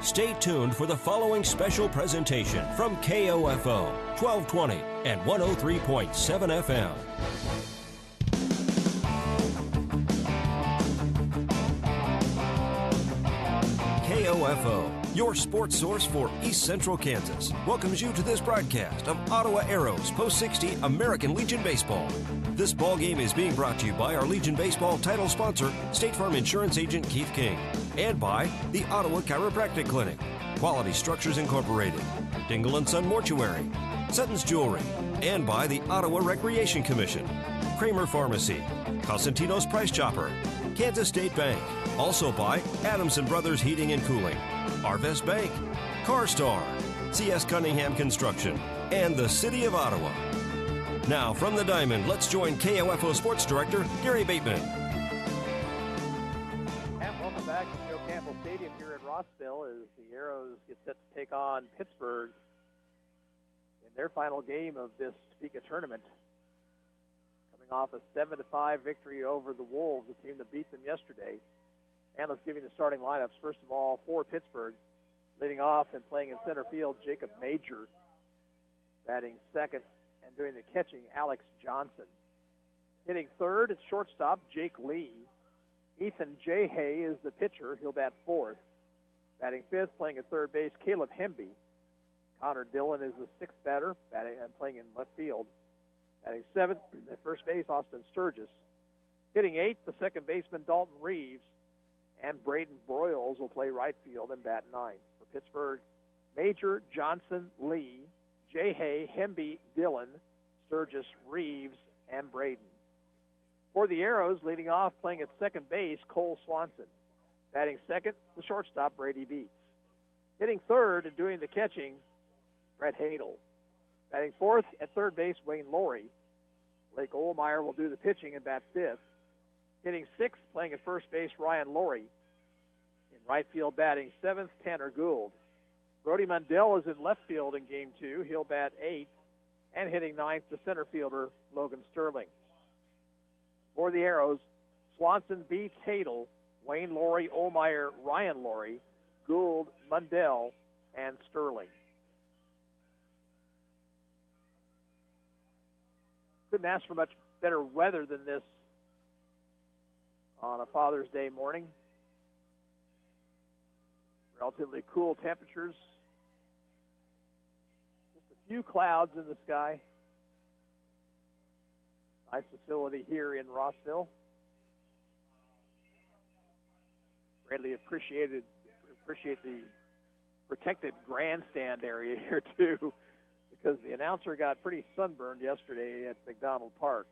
Stay tuned for the following special presentation from KOFO 1220 and 103.7 FM. KOFO, your sports source for East Central Kansas, welcomes you to this broadcast of Ottawa Arrows Post 60 American Legion Baseball. This ball game is being brought to you by our Legion Baseball title sponsor, State Farm Insurance Agent Keith King, and by the Ottawa Chiropractic Clinic, Quality Structures Incorporated, Dingle & Son Mortuary, Sutton's Jewelry, and by the Ottawa Recreation Commission, Kramer Pharmacy, Cosentino's Price Chopper, Kansas State Bank, also by Adamson Brothers Heating and Cooling, Arvest Bank, CarStar, C.S. Cunningham Construction, and the City of Ottawa. Now, from the Diamond, let's join KOFO Sports Director Gary Bateman. And welcome back to Joe Campbell Stadium here in Rossville as the Arrows get set to take on Pittsburg in their final game of this Topeka tournament. Coming off a 7-5 victory over the Wolves, the team that beat them yesterday. And let's give you the starting lineups. First of all, for Pittsburgh, leading off and playing in center field, Jacob Major. Batting second and doing the catching, Alex Johnson. Hitting third at shortstop, Jake Lee. Ethan J. Hay is the pitcher. He'll bat fourth. Batting fifth, playing at third base, Caleb Hemby. Connor Dillon is the sixth batter, batting and playing in left field. Batting seventh at first base, Austin Sturgis. Hitting eighth, the second baseman, Dalton Reeves. And Braden Broyles will play right field and bat ninth. For Pittsburgh, Major, Johnson, Lee, J. Hay, Hemby, Dillon, Sturgis, Reeves, and Braden. For the Arrows, leading off, playing at second base, Cole Swanson. Batting second, the shortstop, Brady Beats. Hitting third and doing the catching, Brett Hadel. Batting fourth at third base, Wayne Laurie. Blake Ohlmeyer will do the pitching and bat fifth. Hitting sixth, playing at first base, Ryan Laurie. In right field, batting seventh, Tanner Gould. Brody Mundell is in left field in game two. He'll bat eighth. And hitting ninth, the center fielder, Logan Sterling. For the Arrows, Swanson, Beats, Hadel, Wayne Laurie, Ohlmeyer, Ryan Laurie, Gould, Mundell, and Sterling. Couldn't ask for much better weather than this on a Father's Day morning. Relatively cool temperatures. Just a few clouds in the sky. Nice facility here in Rossville. Greatly appreciate the protected grandstand area here too, because the announcer got pretty sunburned yesterday at McDonald Park.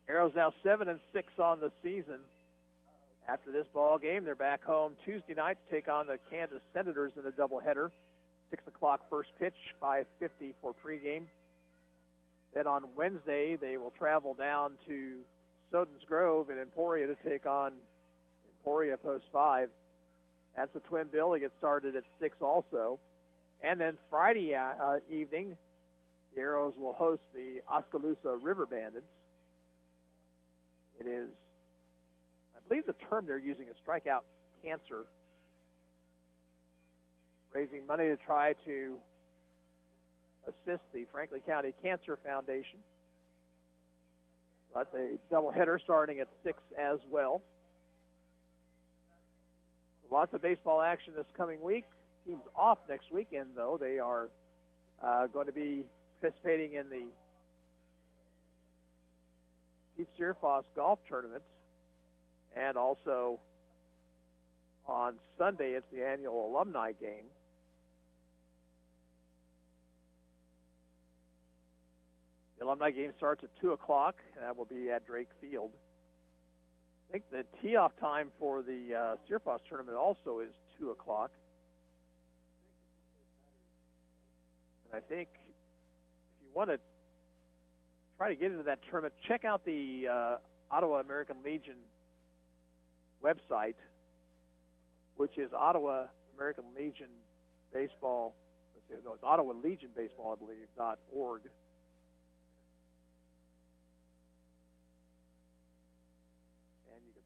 Arrows now 7-6 on the season. After this ball game, they're back home Tuesday night to take on the Kansas Senators in a doubleheader. 6 o'clock first pitch, 5:50 for pregame. Then on Wednesday, they will travel down to Soden's Grove in Emporia to take on Emporia Post 5. That's a twin bill. They get started at 6 also. And then Friday evening, the Arrows will host the Oskaloosa River Bandits. It is, I believe the term they're using is strikeout cancer, raising money to try to assist the Franklin County Cancer Foundation. That's a doubleheader starting at 6 as well. Lots of baseball action this coming week. Teams off next weekend, though. They are going to be participating in the Pete Searfoss Golf Tournament. And also on Sunday, it's the annual alumni game. The alumni game starts at 2 o'clock, and that will be at Drake Field. I think the tee-off time for the Searfoss tournament also is 2 o'clock. And I think if you want to try to get into that tournament, check out the Ottawa American Legion website, which is Ottawa American Legion Baseball. It's Ottawa Legion Baseball, I believe, .org.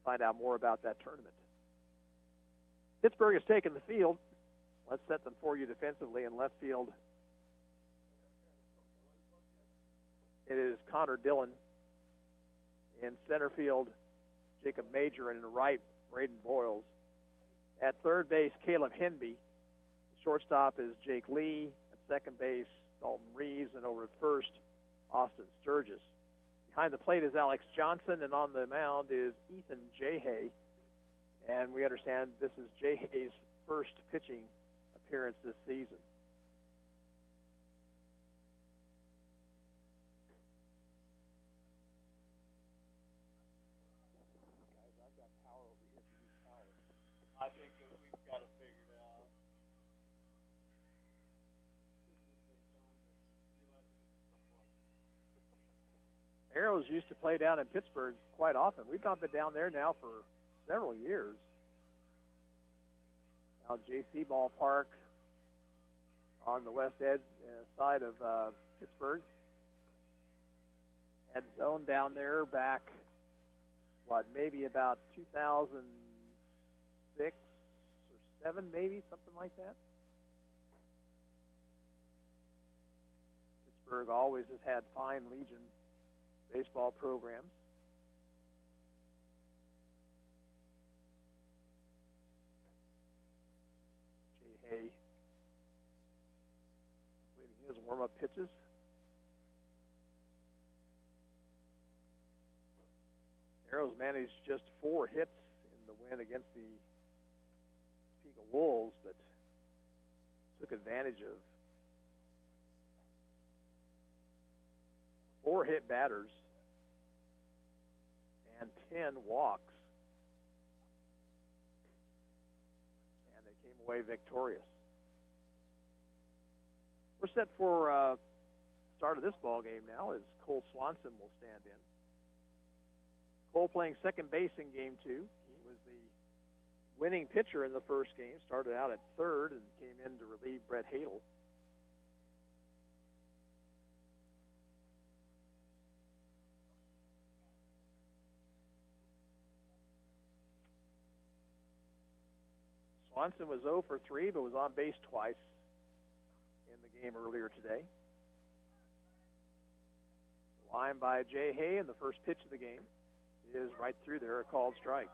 find out more about that tournament. Pittsburgh has taken the field. Let's set them for you defensively. In left field, it is Connor Dillon. In center field, Jacob Major, and in right, Braden Boyles. At third base, Caleb Henby. Shortstop is Jake Lee. At second base, Dalton Reeves. And over at first, Austin Sturgis. Behind the plate is Alex Johnson, and on the mound is Ethan Jahay. And we understand this is Jayhay's first pitching appearance this season. I think that we've got it figured out. Arrows used to play down in Pittsburgh quite often. We've not been down there now for several years. Now J.C. Ballpark on the west edge side of Pittsburgh. Had zone down there back, maybe about 2006 or 7, maybe, something like that. Pittsburgh always has had fine Legion baseball programs. Jay Hay completing his warm-up pitches. Arrows managed just 4 hits in the win against the Topeka Wolves, but took advantage of 4 hit batters and 10 walks, and they came away victorious. We're set for start of this ball game now as Cole Swanson will stand in. Cole playing second base in game 2. He was the winning pitcher in the first game, started out at third and came in to relieve Brett Hadel. Swanson was 0 for 3, but was on base twice in the game earlier today. Line by Jay Hay, and the first pitch of the game is right through there, a called strike.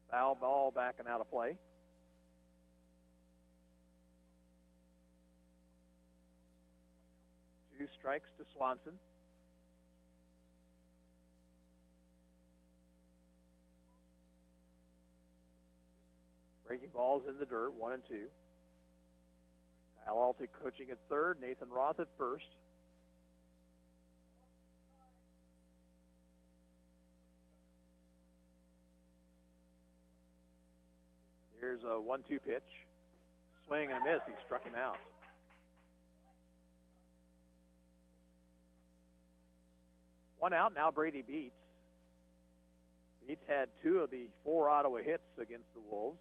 Foul ball backing out of play. Two strikes to Swanson. Breaking balls in the dirt, 1 and 2. Kyle Altig coaching at third, Nathan Roth at first. Here's a 1-2 pitch. Swing and a miss. He struck him out. One out, now Brady Beats. Beats had 2 of the 4 Ottawa hits against the Wolves.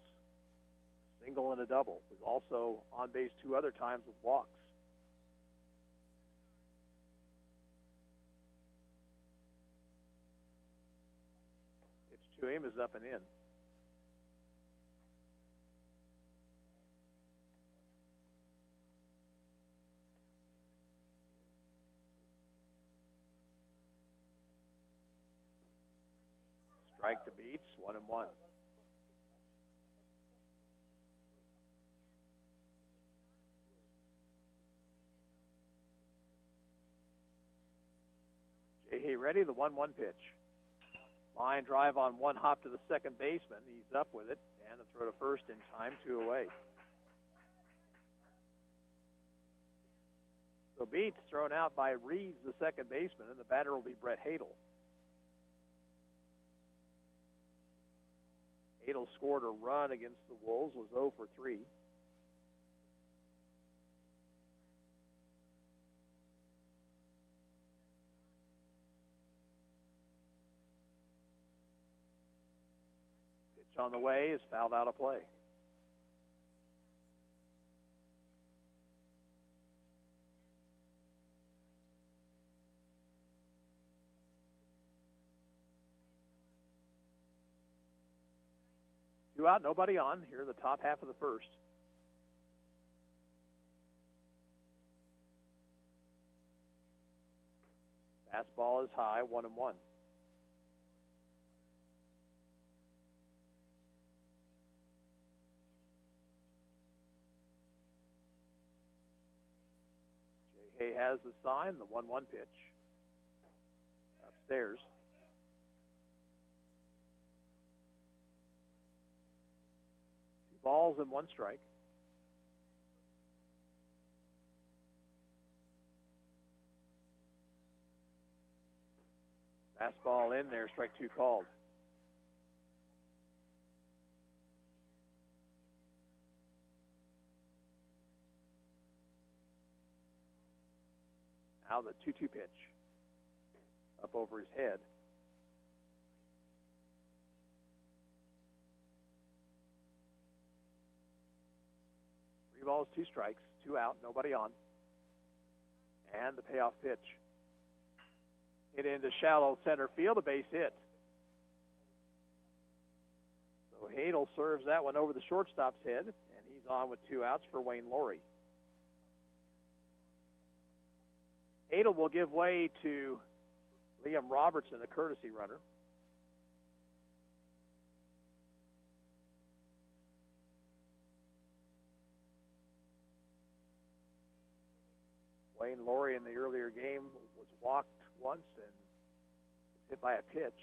Single and a double. Was also on base 2 other times with walks. Pitch to him is up and in. Strike to Beats, 1 and 1. Jay ready, the 1-1 pitch. Line drive on one hop to the second baseman. He's up with it, and a throw to first in time, 2 away. So Beats thrown out by Reeves, the second baseman, and the batter will be Brett Hadel. Hadel scored a run against the Wolves, was 0 for 3. Pitch on the way is fouled out of play. 2 out, nobody on here in the top half of the first. Fastball is high, 1-1. Jay Hay has the sign, the 1-1 pitch. Upstairs. Balls and 1 strike. Fastball in there, strike 2 called. Now the 2-2 pitch. Up over his head. 3 balls, 2 strikes, 2 out, nobody on. And the payoff pitch. Hit into shallow center field, a base hit. So Hadel serves that one over the shortstop's head, and he's on with 2 outs for Wayne Laurie. Hadel will give way to Liam Robertson, the courtesy runner. Wayne Laurie in the earlier game was walked once and hit by a pitch.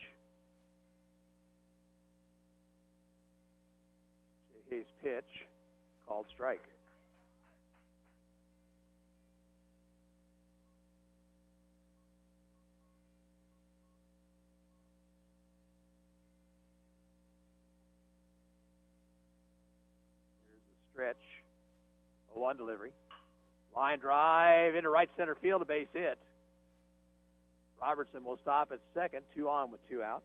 Jay Hayes' pitch, called strike. Here's the stretch. A 1 delivery. Line drive into right center field, a base hit. Robertson will stop at second, 2 on with 2 out.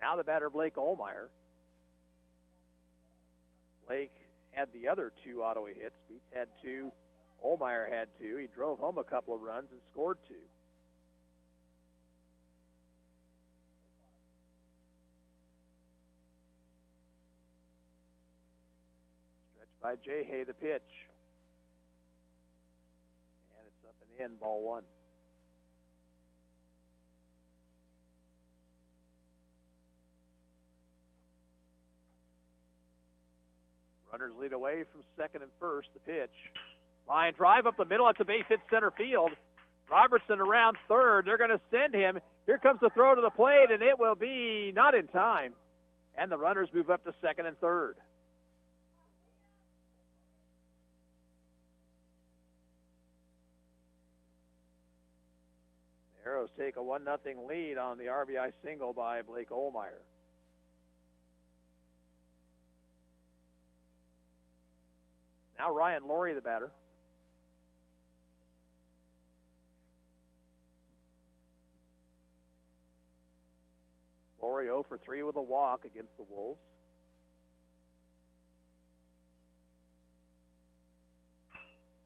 Now the batter, Blake Ohlmeyer. Blake had the other 2 Ottawa hits. Beats had 2. Ohlmeyer had 2. He drove home a couple of runs and scored 2. By Jay Hay, the pitch. And it's up and in, ball 1. Runners lead away from second and first, the pitch. Line drive up the middle, it's a base hit center field. Robertson around third, they're going to send him. Here comes the throw to the plate, and it will be not in time. And the runners move up to second and third. Arrows take a 1-0 lead on the RBI single by Blake Ohlmeyer. Now Ryan Laurie, the batter. Laurie 0 for 3 with a walk against the Wolves.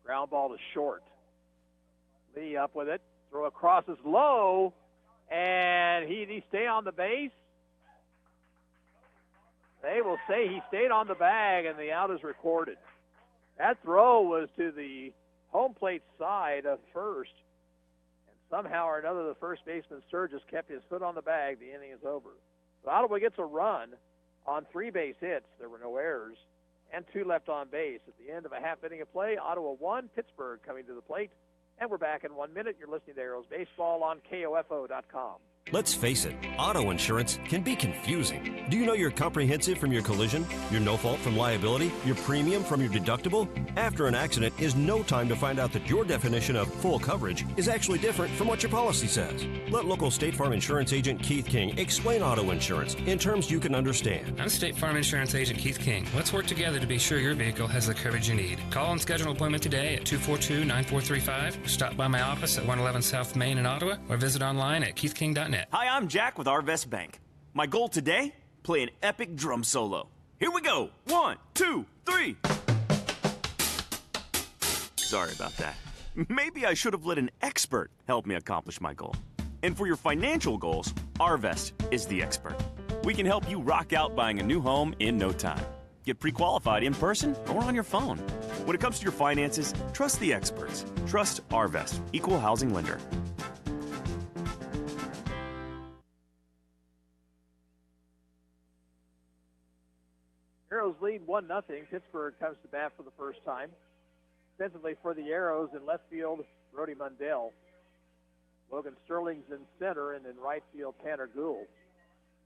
Ground ball to short. Lee up with it. Throw across is low, and he stay on the base? They will say he stayed on the bag, and the out is recorded. That throw was to the home plate side of first, and somehow or another the first baseman Sturgis kept his foot on the bag. The inning is over. So Ottawa gets a run on 3 base hits. There were no errors, and 2 left on base. At the end of a half inning of play, Ottawa 1, Pittsburgh coming to the plate. And we're back in 1 minute. You're listening to Arrows Baseball on KOFO.com. Let's face it, auto insurance can be confusing. Do you know your comprehensive from your collision, your no-fault from liability, your premium from your deductible? After an accident is no time to find out that your definition of full coverage is actually different from what your policy says. Let local State Farm Insurance Agent Keith King explain auto insurance in terms you can understand. I'm State Farm Insurance Agent Keith King. Let's work together to be sure your vehicle has the coverage you need. Call and schedule an appointment today at 242-9435. Stop by my office at 111 South Main in Ottawa or visit online at keithking.net. Hi, I'm Jack with Arvest Bank. My goal today? Play an epic drum solo. Here we go. 1, 2, 3. Sorry about that. Maybe I should have let an expert help me accomplish my goal. And for your financial goals, Arvest is the expert. We can help you rock out buying a new home in no time. Get pre-qualified in person or on your phone. When it comes to your finances, trust the experts. Trust Arvest, Equal Housing Lender. Arrows lead 1-0. Pittsburgh comes to bat for the first time. Defensively for the Arrows in left field, Brody Mundell. Logan Sterling's in center, and in right field, Tanner Gould.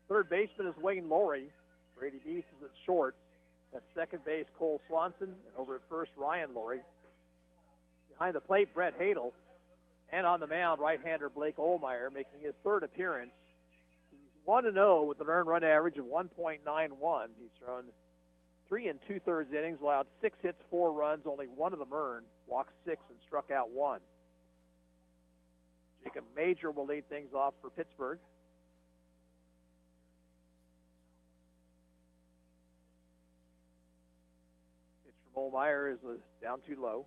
Third baseman is Wayne Laurie. Brady Beast is at short. At second base, Cole Swanson. And over at first, Ryan Laurie. Behind the plate, Brett Hadel. And on the mound, right-hander Blake Ohlmeyer making his third appearance. He's 1-0 with an earned run average of 1.91. He's thrown 3 2/3 innings, allowed 6 hits, 4 runs, only one of them earned, walked 6 and struck out 1. Jacob Major will lead things off for Pittsburgh. Pitch from Ohlmeyer is down too low.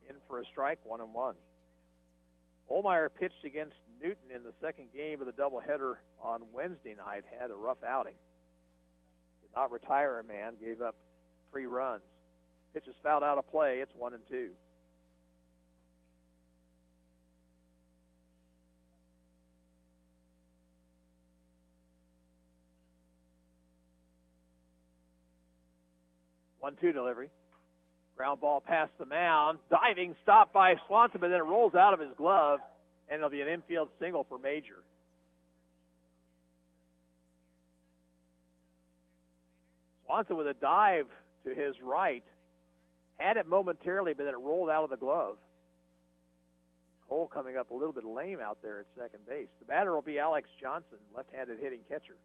In for a strike, 1-1. Ohlmeyer pitched against Newton in the second game of the doubleheader on Wednesday night, had a rough outing. Did not retire a man, gave up 3 runs. Pitch is fouled out of play. It's 1-2. One-two delivery. Ground ball past the mound. Diving stop by Swanson, but then it rolls out of his glove, and it'll be an infield single for Major. Swanson with a dive to his right. Had it momentarily, but then it rolled out of the glove. Cole coming up a little bit lame out there at second base. The batter will be Alex Johnson, left-handed hitting catcher.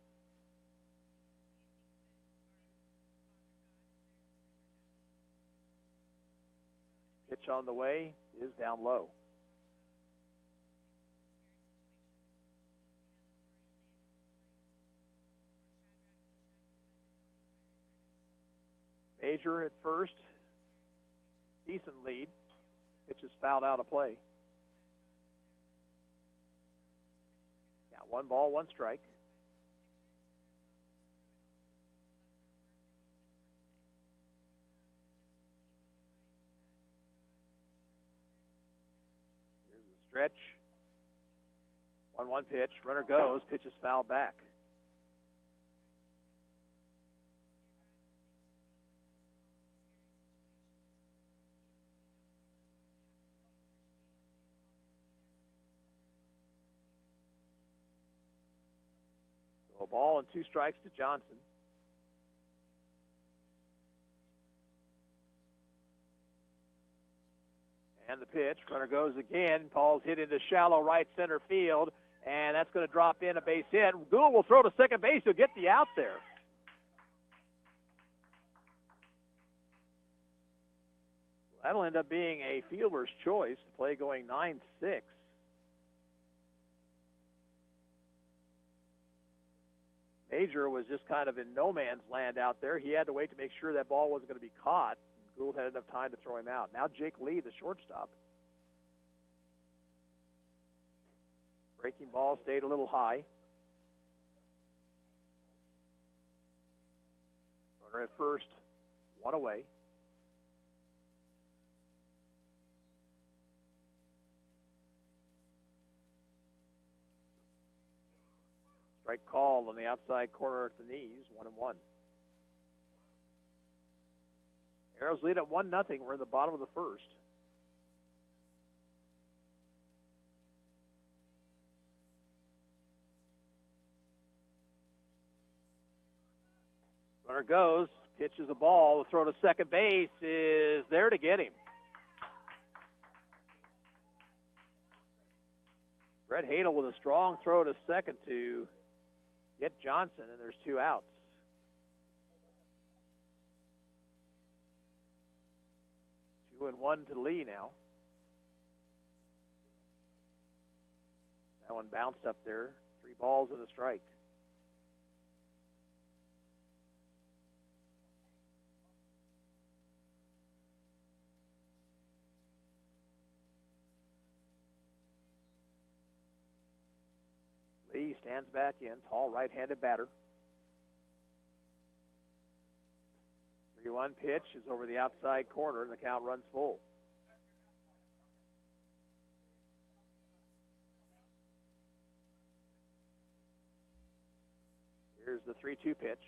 Pitch on the way is down low. Major at first. Decent lead. Pitch is fouled out of play. Got 1 ball, 1 strike. Stretch. 1-1 pitch. Runner goes. Pitch is fouled back. So a ball and 2 strikes to Johnson. And the pitch, runner goes again. Paul's hit into shallow right center field, and that's going to drop in a base hit. Gould will throw to second base. He'll get the out there. That'll end up being a fielder's choice. Play going 9-6. Major was just kind of in no man's land out there. He had to wait to make sure that ball wasn't going to be caught. Gould had enough time to throw him out. Now Jake Lee, the shortstop. Breaking ball stayed a little high. Runner at first, 1 away. Strike call on the outside corner at the knees, 1-1. Arrows lead at 1-0. We're in the bottom of the first. Runner goes, pitches a ball. The throw to second base is there to get him. Brett Hadel with a strong throw to second to get Johnson, and there's 2 outs. 2-1 to Lee now. That one bounced up there. 3 balls and a strike. stands back in, tall right-handed batter. 3-1 pitch is over the outside corner, and the count runs full. Here's the 3-2 pitch.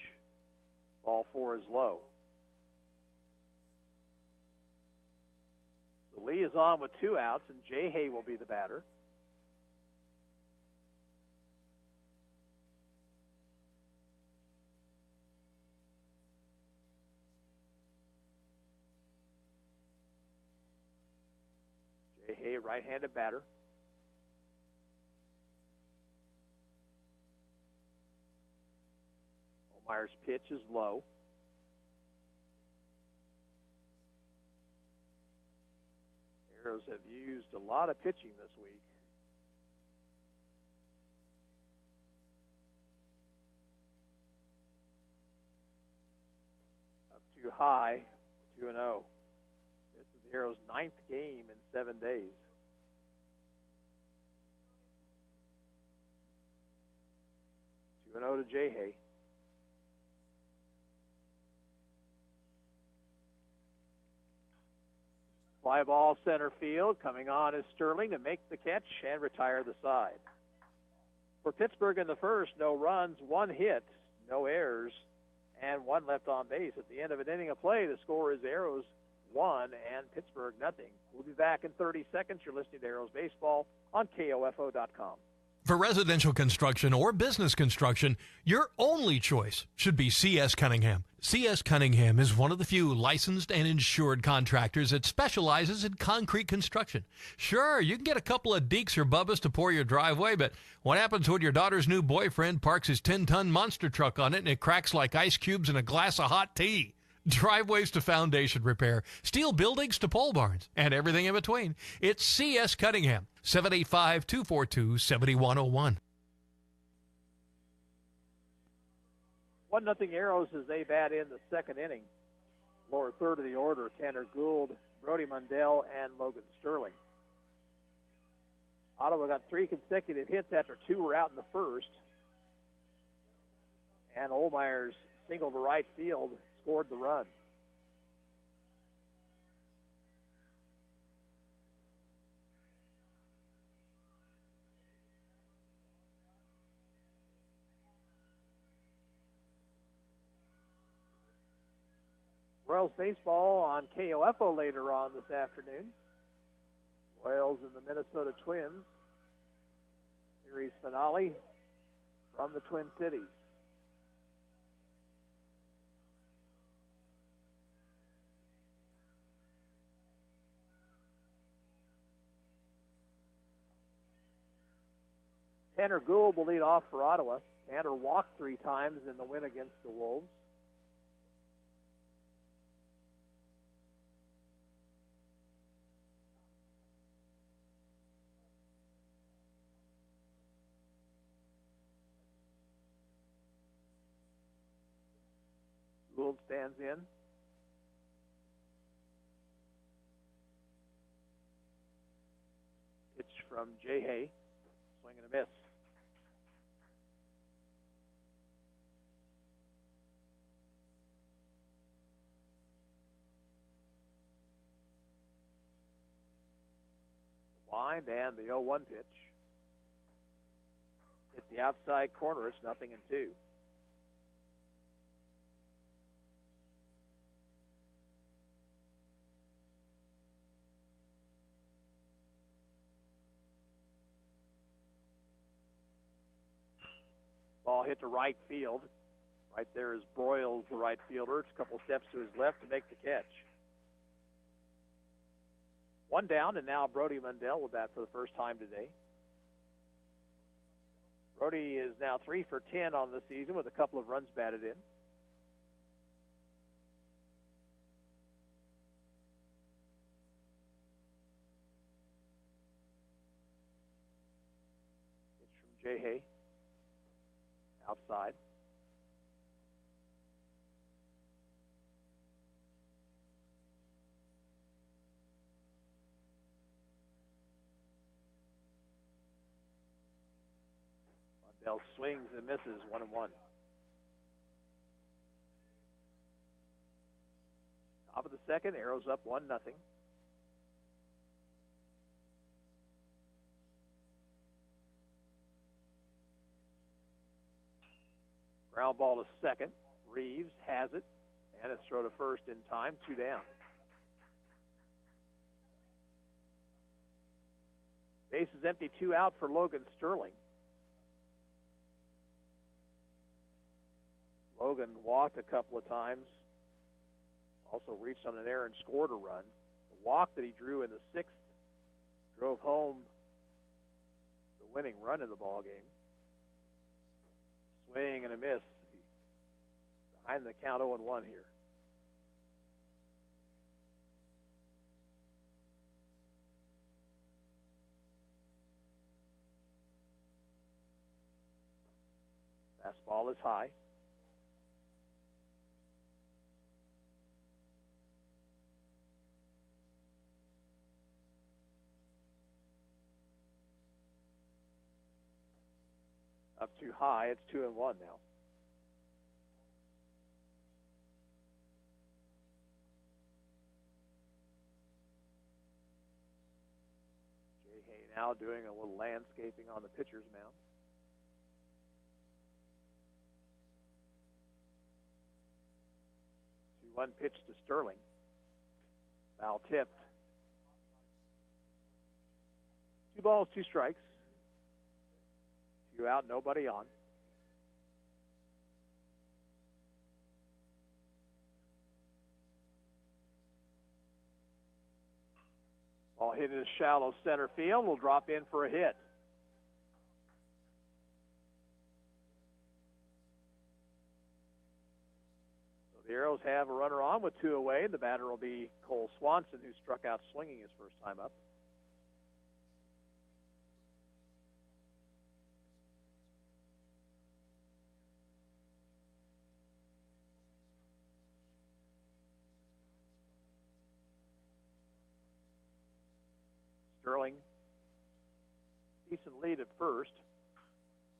Ball 4 is low. So Lee is on with 2 outs, and Jay Hay will be the batter. Jay Hay, right-handed batter. Myers' pitch is low. Arrows have used a lot of pitching this week. Up too high, 2-0. This is the Arrows' 9th game in 7 days. Two 2-0 to Jay Hay. Fly ball center field. Coming on is Sterling to make the catch and retire the side. For Pittsburgh in the first, no runs, 1 hit, no errors, and 1 left on base. At the end of an inning of play, the score is Arrows 1 and Pittsburgh nothing. We'll be back in 30 seconds. You're listening to Arrows Baseball on KOFO.com. For residential construction or business construction, your only choice should be C.S. Cunningham. C.S. Cunningham is one of the few licensed and insured contractors that specializes in concrete construction. Sure, you can get a couple of Deeks or Bubbas to pour your driveway, but what happens when your daughter's new boyfriend parks his 10-ton monster truck on it and it cracks like ice cubes in a glass of hot tea? Driveways to foundation repair, steel buildings to pole barns, and everything in between. It's C.S. Cunningham, 785-242-7101. 1-0 Arrows as they bat in the second inning. Lower third of the order, Tanner Gould, Brody Mundell, and Logan Sterling. Ottawa got 3 consecutive hits after 2 were out in the first. And Olmeyer's single to right field scored the run. Royals baseball on KOFO later on this afternoon. Royals and the Minnesota Twins. Series finale from the Twin Cities. Tanner Gould will lead off for Ottawa. Tanner walked 3 times in the win against the Wolves. Gould stands in. Pitch from Jay Hay. Swing and a miss. Wind and the 0-1 pitch. Hit the outside corner. It's 0-2. Ball hit to right field. Right there is Broyles, the right fielder. It's a couple steps to his left to make the catch. 1 down, and now Brody Mundell will bat for the first time today. Brody is now 3 for 10 on the season with a couple of runs batted in. Pitch from Jay Hay. Outside. Bell swings and misses, 1-1. Top of the second, Arrows up 1-0. Ground ball to second. Reeves has it, and it's thrown to first in time, 2 down. Base is empty, 2 out for Logan Sterling. Logan walked a couple of times, also reached on an error and scored a run. The walk that he drew in the 6th drove home the winning run in the ball game. Swing and a miss. Behind the count, 0-1 here. Fastball is high. Up too high. It's 2-1 now. Jay Hay now doing a little landscaping on the pitcher's mound. 2-1 pitch to Sterling. Foul tipped. 2 balls, 2 strikes. 2 out, nobody on. Ball hit in shallow center field. Will drop in for a hit. So the Arrows have a runner on with 2 away. The batter will be Cole Swanson, who struck out swinging his first time up. Sterling, decent lead at first.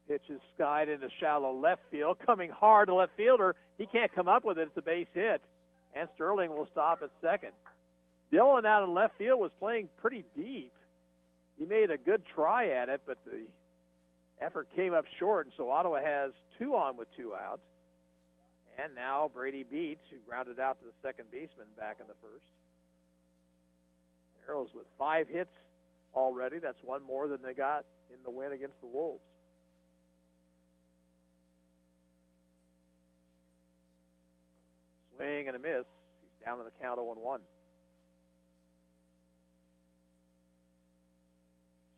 Pitch is skied into shallow left field. Coming hard to left fielder. He can't come up with it. It's a base hit. And Sterling will stop at second. Dillon out in left field was playing pretty deep. He made a good try at it, but the effort came up short, and so Ottawa has 2 on with 2 outs. And now Brady Beats, who grounded out to the second baseman back in the first. Arrows with 5 hits already. That's 1 more than they got in the win against the Wolves. Swing and a miss. He's down to the count, 0-1.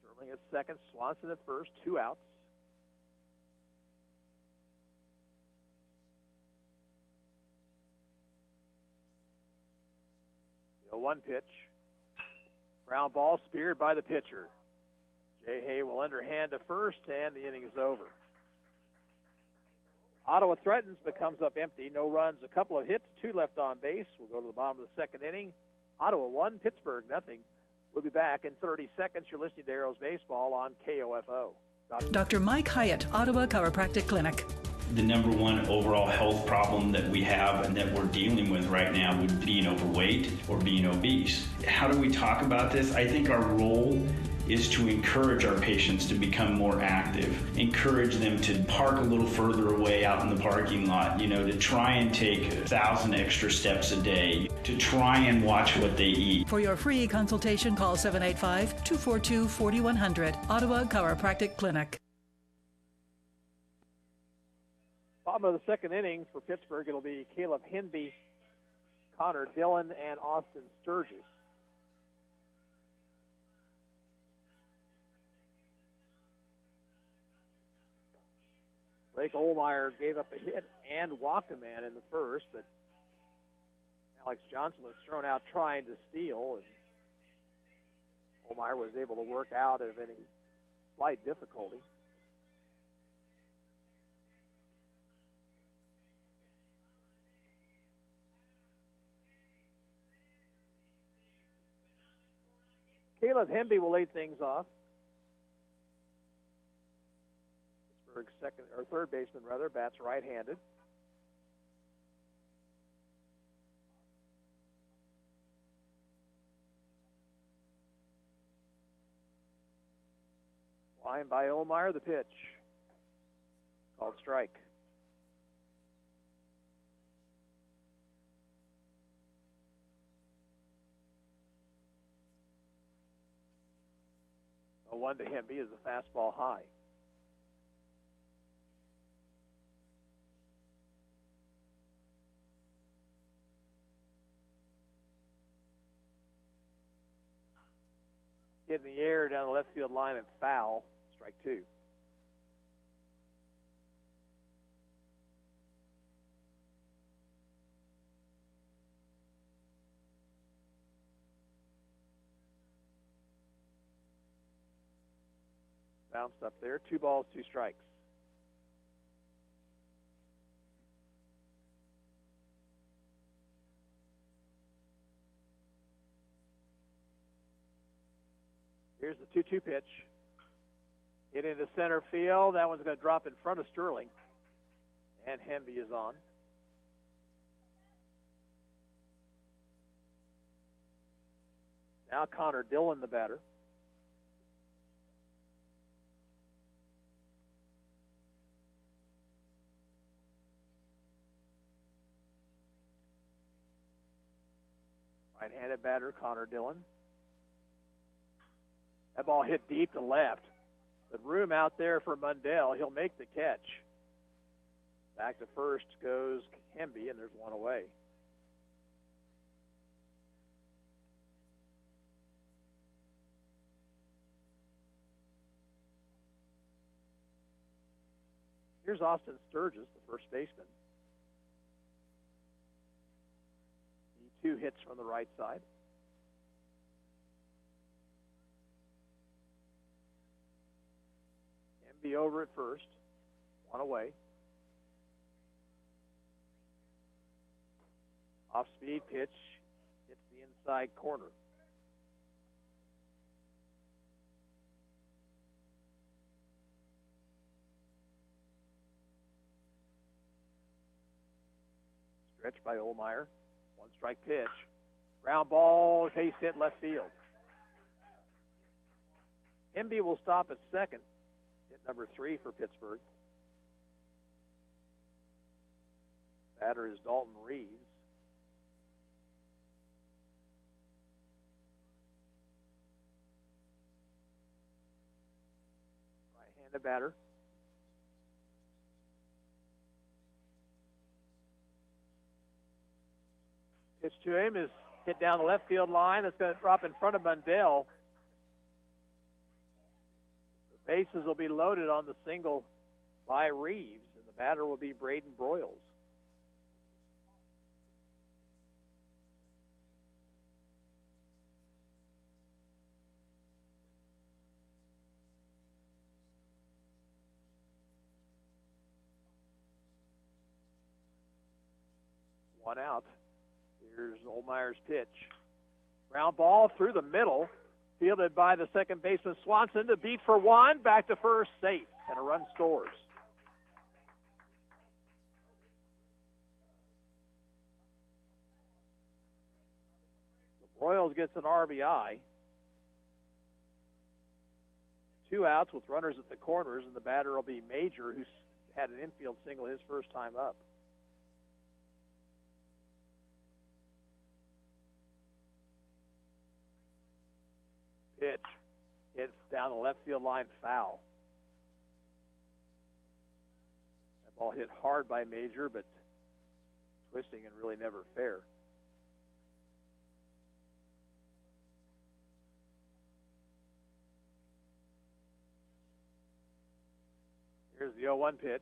Sterling at second, Swanson at first, 2 outs. The 0-1 pitch. Ground ball speared by the pitcher. Jay Hay will underhand to first, and the inning is over. Ottawa threatens, but comes up empty. No runs, a couple of hits, 2 left on base. We'll go to the bottom of the second inning. Ottawa 1, Pittsburgh 0. We'll be back in 30 seconds. You're listening to Arrows Baseball on KOFO. Dr. Mike Hyatt, Ottawa Chiropractic Clinic. The number one overall health problem that we have and that we're dealing with right now would be being overweight or being obese. How do we talk about this? I think our role is to encourage our patients to become more active, encourage them to park a little further away out in the parking lot, to try and take 1,000 extra steps a day, to try and watch what they eat. For your free consultation, call 785-242-4100, Ottawa Chiropractic Clinic. Bottom of the second inning for Pittsburgh, it'll be Caleb Henby, Connor Dillon, and Austin Sturgis. Blake Olmeyer gave up a hit and walked a man in the first, but Alex Johnson was thrown out trying to steal, and Olmeyer was able to work out of any slight difficulty. Caleb Henby will lead things off. Pittsburgh's third baseman bats right-handed. Line by Olmeyer, the pitch. Called strike. A 1 to him. He is a fastball high. Hit in the air down the left field line and foul. Strike 2. Bounced up there. 2 balls, 2 strikes. Here's the 2-2 pitch. Hit into center field. That one's going to drop in front of Sterling. And Hemby is on. Now Connor Dillon, the batter. Right-handed batter, Connor Dillon. That ball hit deep to left. But room out there for Mundell. He'll make the catch. Back to first goes Hemby, and there's one away. Here's Austin Sturgis, the first baseman. He 2 hits from the right side. Be over at first. 1 away. Off-speed pitch. Hits the inside corner. Stretch by Olmeyer. 1-strike pitch. Ground ball. Base hit left field. Hemby will stop at second. Number 3 for Pittsburgh. Batter is Dalton Reeves. Right-handed batter. Pitch to him is hit down the left field line. It's going to drop in front of Mundell. Bases will be loaded on the single by Reeves, and the batter will be Braden Broyles. One out. Here's Olmeyer's pitch. Ground ball through the middle. Fielded by the second baseman Swanson to beat for 1. Back to first, safe, and a run scores. Broyles gets an RBI. 2 outs with runners at the corners, and the batter will be Major, who's had an infield single his first time up. Pitch. Hits down the left field line, foul. That ball hit hard by Major, but twisting and really never fair. Here's the 0-1 pitch.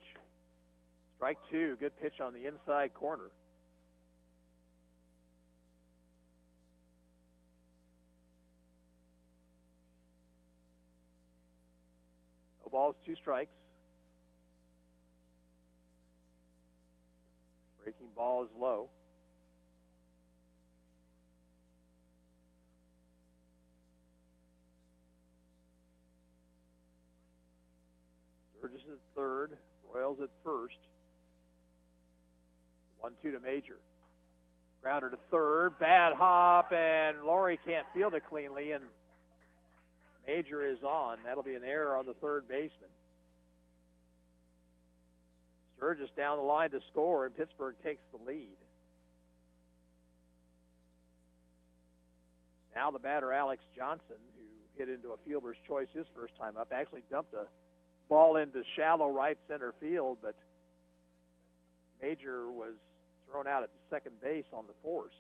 Strike 2. Good pitch on the inside corner. Balls, 2 strikes. Breaking ball is low. Sturgis at third, Royals at first. 1-2 to Major. Grounder to third, bad hop, and Laurie can't field it cleanly, and Major is on. That'll be an error on the third baseman. Sturgis down the line to score, and Pittsburgh takes the lead. Now the batter, Alex Johnson, who hit into a fielder's choice his first time up, actually dumped a ball into shallow right center field, but Major was thrown out at second base on the force.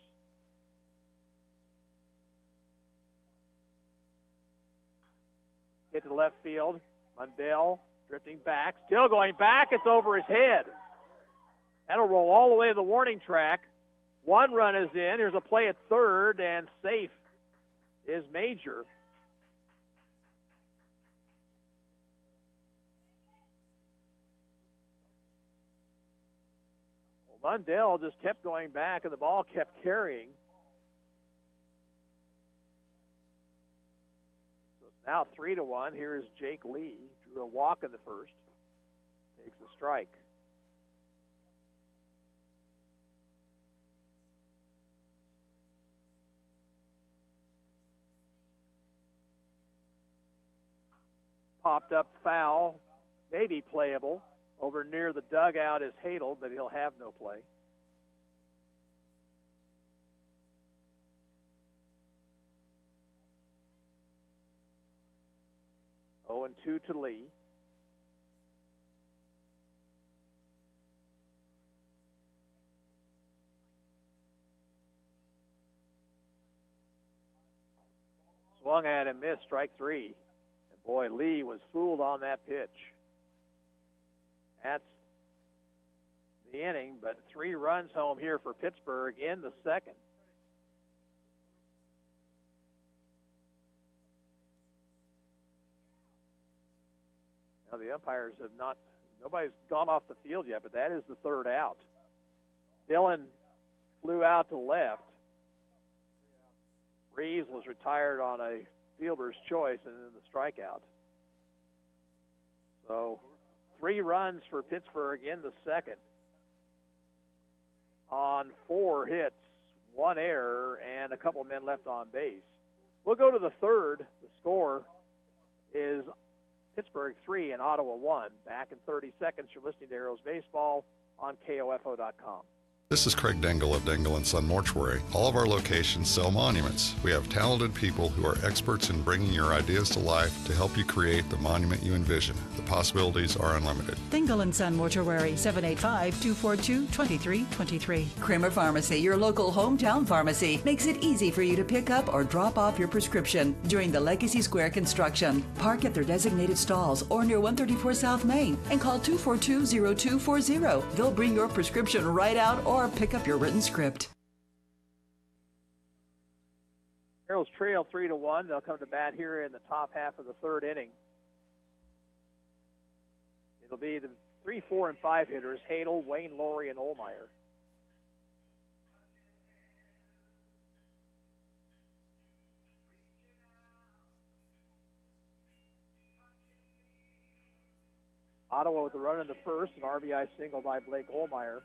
Hit to left field. Mundell drifting back, still going back. It's over his head. That'll roll all the way to the warning track. One run is in. Here's a play at third, and safe is Major. Mundell just kept going back, and the ball kept carrying. So it's now 3-1. Here's Jake Lee. Drew a walk in the first. Takes a strike. Popped up foul, maybe playable. Over near the dugout is Hadel, but he'll have no play. Oh, and 2 to Lee. Swung at and missed, strike 3. And boy, Lee was fooled on that pitch. That's the inning, but 3 runs home here for Pittsburgh in the second. Now the umpires have nobody's gone off the field yet, but that is the third out. Dillon flew out to left. Reeves was retired on a fielder's choice and then the strikeout. So 3 runs for Pittsburgh in the second on 4 hits, 1 error, and a couple men left on base. We'll go to the third. The score is Pittsburgh 3 and Ottawa 1. Back in 30 seconds. You're listening to Arrows Baseball on KOFO.com. This is Craig Dengel of Dengel & Son Mortuary. All of our locations sell monuments. We have talented people who are experts in bringing your ideas to life to help you create the monument you envision. The possibilities are unlimited. Dengel & Son Mortuary, 785-242-2323. Kramer Pharmacy, your local hometown pharmacy, makes it easy for you to pick up or drop off your prescription during the Legacy Square construction. Park at their designated stalls or near 134 South Main and call 242-0240. They'll bring your prescription right out or pick up your written script. Arrows trail 3-1. They'll come to bat here in the top half of the third inning. It'll be the 3, 4, and 5 hitters, Hadel, Wayne, Laurie, and Ohlmeyer. Ottawa with the run in the first, an RBI single by Blake Ohlmeyer.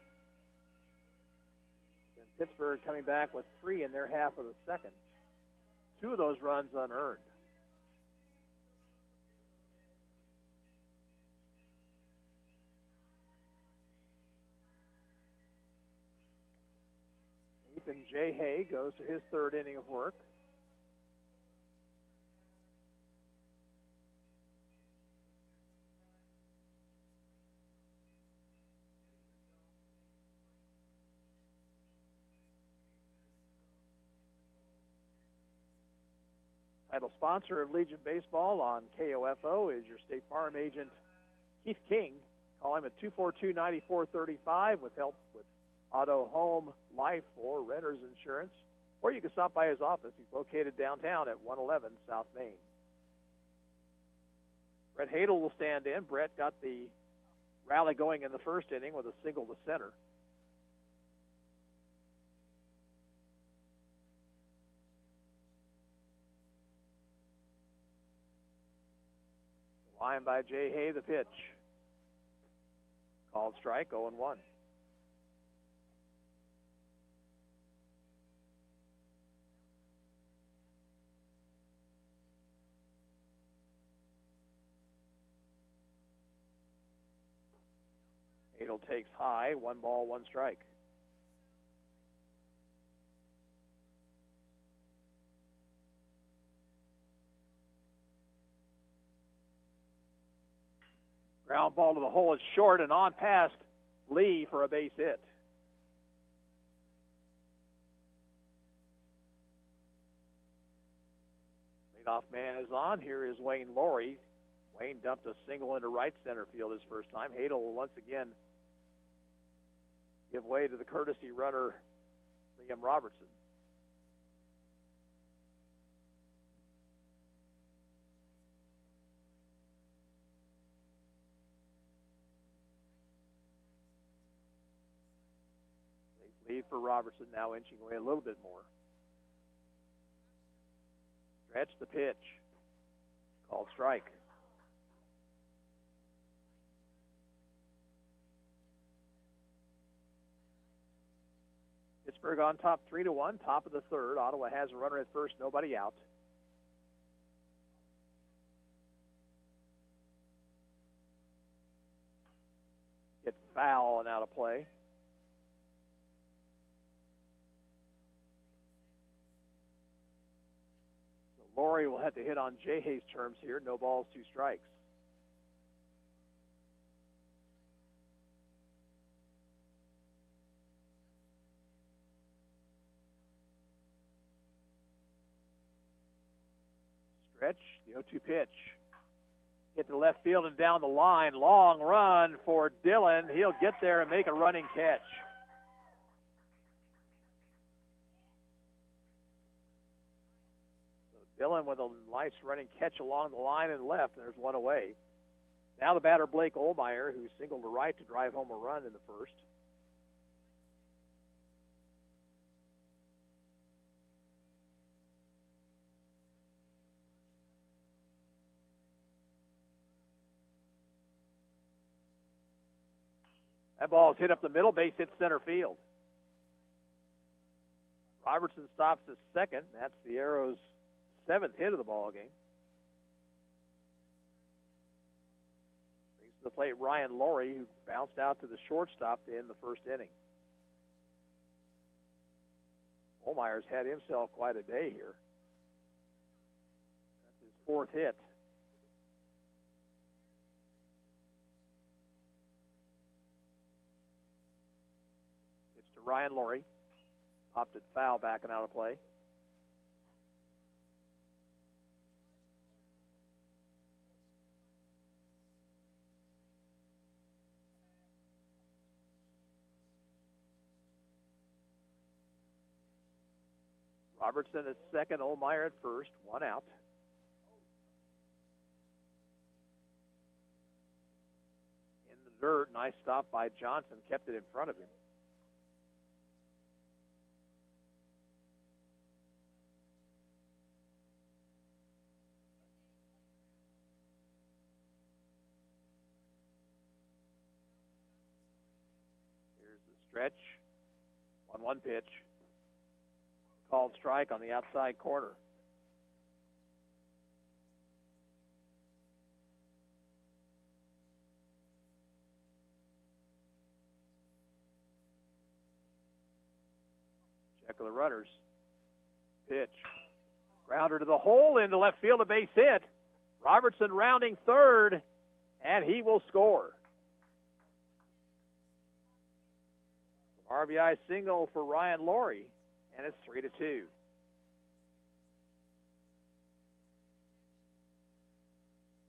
Pittsburgh coming back with 3 in their half of the second. 2 of those runs unearned. Ethan J. Hay goes to his third inning of work. Title sponsor of Legion Baseball on KOFO is your State Farm agent, Keith King. Call him at 242-9435 with help with auto, home, life, or renter's insurance. Or you can stop by his office. He's located downtown at 111 South Main. Brett Hadel will stand in. Brett got the rally going in the first inning with a single to center. Line by Jay Hay, the pitch. Called strike, 0-1. Adel takes high, 1 ball, 1 strike. Ground ball to the hole is short and on past Lee for a base hit. Leadoff man is on. Here is Wayne Laurie. Wayne dumped a single into right center field his first time. Hadel will once again give way to the courtesy runner, Liam Robertson. Lead for Robertson, now inching away a little bit more. Stretch the pitch. Called strike. Pittsburgh on top 3-1, top of the third. Ottawa has a runner at first, nobody out. It's foul and out of play. Laurie will have to hit on Hayes' terms here. No balls, 2 strikes. Stretch, the 0-2 pitch. Hit to left field and down the line. Long run for Dillon. He'll get there and make a running catch. Dillon with a nice running catch along the line and left, and there's one away. Now the batter, Blake Ohlmeyer, who singled to right to drive home a run in the first. That ball is hit up the middle, base hit center field. Robertson stops at second. That's the Arrows' 7th hit of the ball game. Brings to the plate Ryan Laurie, who bounced out to the shortstop to end the first inning. Ohlmeyer's had himself quite a day here. That's his 4th hit. Pitch to Ryan Laurie. Popped it foul, back and out of play. Robertson at second, Ohlmeyer at first, 1 out. In the dirt, nice stop by Johnson, kept it in front of him. Here's the stretch, 1-1 pitch. Called strike on the outside corner. Check of the runners. Pitch. Grounder to the hole, into left field, a base hit. Robertson rounding third, and he will score. RBI single for Ryan Laurie. And it's 3-2.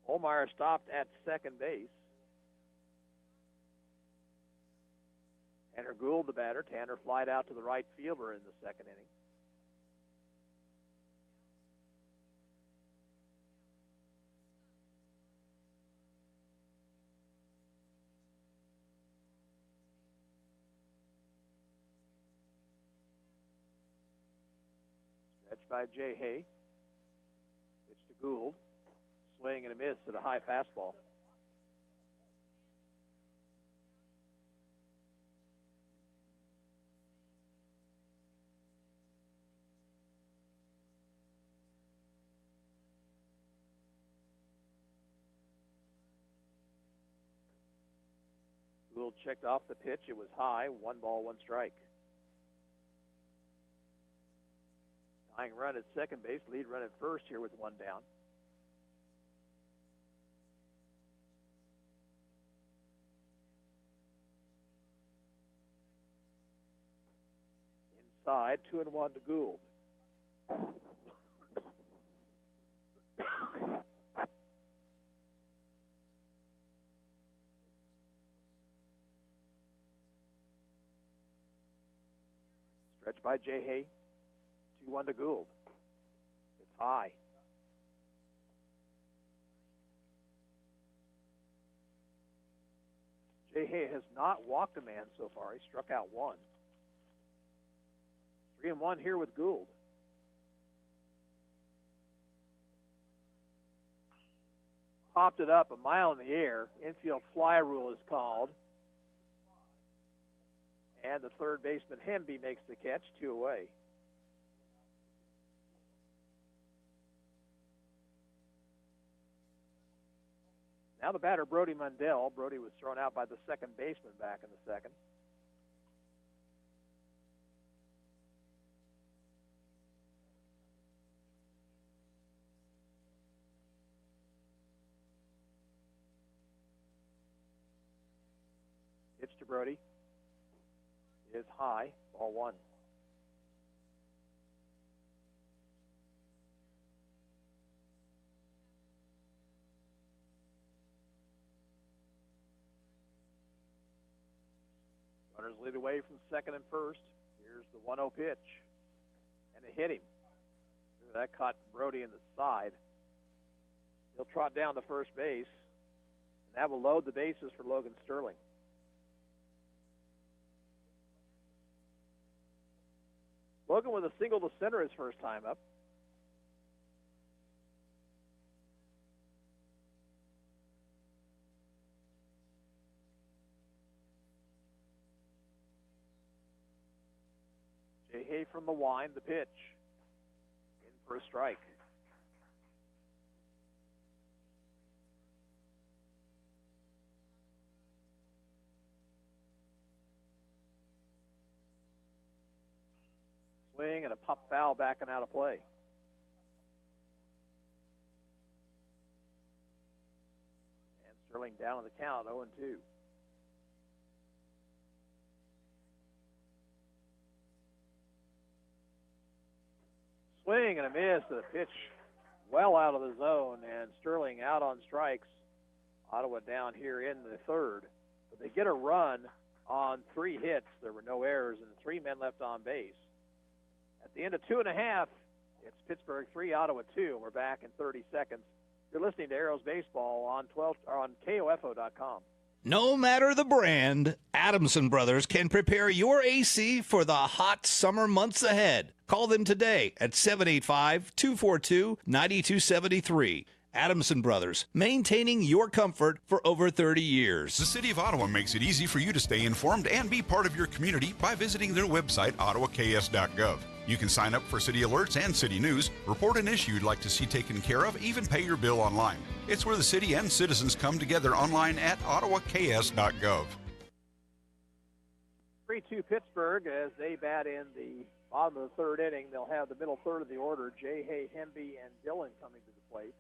Ohlmeyer stopped at second base. Tanner Gould, the batter. Tanner flied out to the right fielder in the second inning. By Jay Hay. Pitch to Gould. Swing and a miss at a high fastball. Gould checked off the pitch. It was high. 1 ball, 1 strike. Tying run at second base. Lead run at first here with 1 down. Inside, 2-1 to Gould. Stretch by Jay Hay. 2-1 to Gould. It's high. Jay Hay has not walked a man so far. He struck out 1. 3-1 here with Gould. Popped it up a mile in the air. Infield fly rule is called. And the third baseman, Hemby, makes the catch, 2 away. Now the batter, Brody Mundell. Brody was thrown out by the second baseman back in the second. Pitch to Brody is high, ball 1. Runners lead away from second and first. Here's the 1-0 pitch. And it hit him. That caught Brody in the side. He'll trot down to first base. And that will load the bases for Logan Sterling. Logan with a single to center his first time up. Jay Hay from the wind, the pitch. In for a strike. Swing and a pop foul backing out of play. And Sterling down on the count, 0-2. Swing and a miss. The pitch well out of the zone, and Sterling out on strikes. Ottawa down here in the third. But they get a run on 3 hits. There were no errors and 3 men left on base. At the end of 2.5, it's Pittsburgh 3, Ottawa 2. We're back in 30 seconds. You're listening to Arrows Baseball on KOFO.com. No matter the brand, Adamson Brothers can prepare your AC for the hot summer months ahead. Call them today at 785-242-9273. Adamson Brothers, maintaining your comfort for over 30 years. The City of Ottawa makes it easy for you to stay informed and be part of your community by visiting their website, ottawaks.gov. You can sign up for city alerts and city news, report an issue you'd like to see taken care of, even pay your bill online. It's where the city and citizens come together online at ottawaks.gov. 3-2 Pittsburgh as they bat in the bottom of the third inning. They'll have the middle third of the order, Jay Hay, Hemby, and Dillon coming to the plate.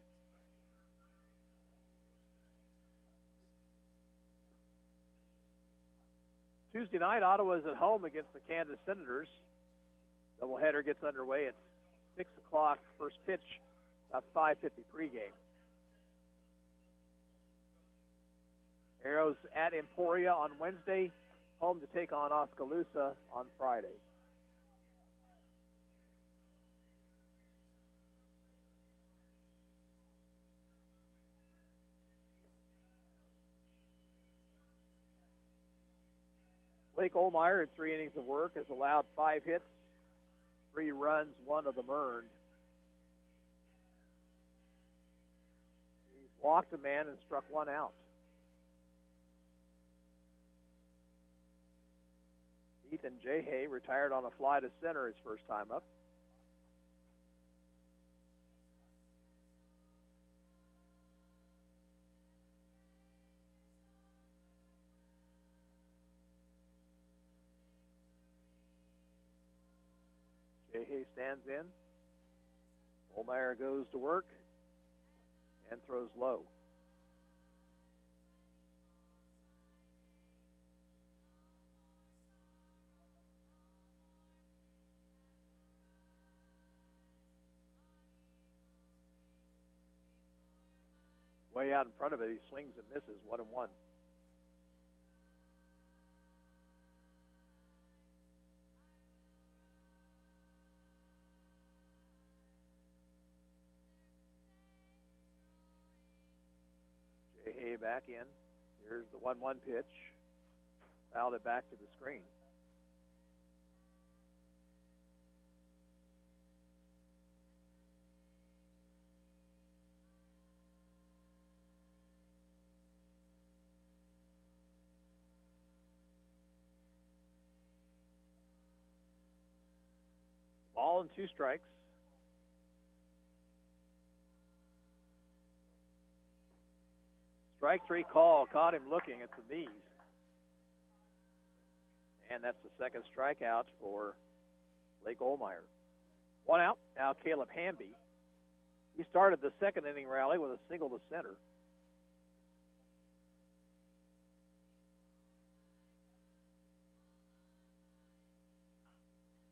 Tuesday night, Ottawa is at home against the Kansas Senators. Doubleheader gets underway at 6 o'clock. First pitch, about 5:50 pregame. Arrows at Emporia on Wednesday, home to take on Oskaloosa on Friday. Blake Olmeyer in 3 innings of work has allowed 5 hits, 3 runs, 1 of them earned. He's walked a man and struck 1 out. Ethan Jay Hay retired on a fly to center his first time up. Hay stands in. Olmeyer goes to work and throws low. Way out in front of it, he swings and misses, 1-1. Hay back in. Here's the 1-1 pitch. Fouled it back to the screen. Ball and 2 strikes. Strike 3 call, caught him looking at the knees. And that's the second strikeout for Blake Olmeyer. 1 out, now Caleb Hamby. He started the second inning rally with a single to center.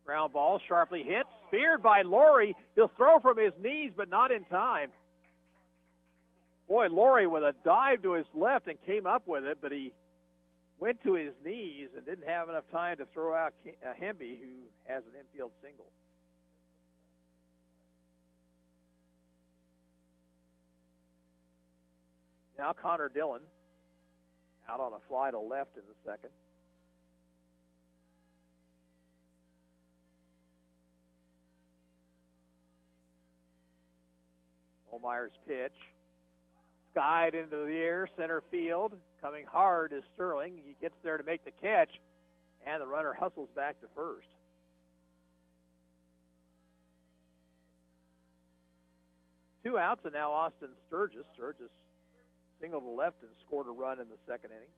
Ground ball, sharply hit, speared by Laurie. He'll throw from his knees, but not in time. Boy, Laurie with a dive to his left and came up with it, but he went to his knees and didn't have enough time to throw out Hemby, who has an infield single. Now Connor Dillon out on a fly to left in the second. Olmeyer's pitch. Skied into the air, center field. Coming hard is Sterling. He gets there to make the catch, and the runner hustles back to first. Two outs, and now Austin Sturgis. Sturgis singled to left and scored a run in the second inning.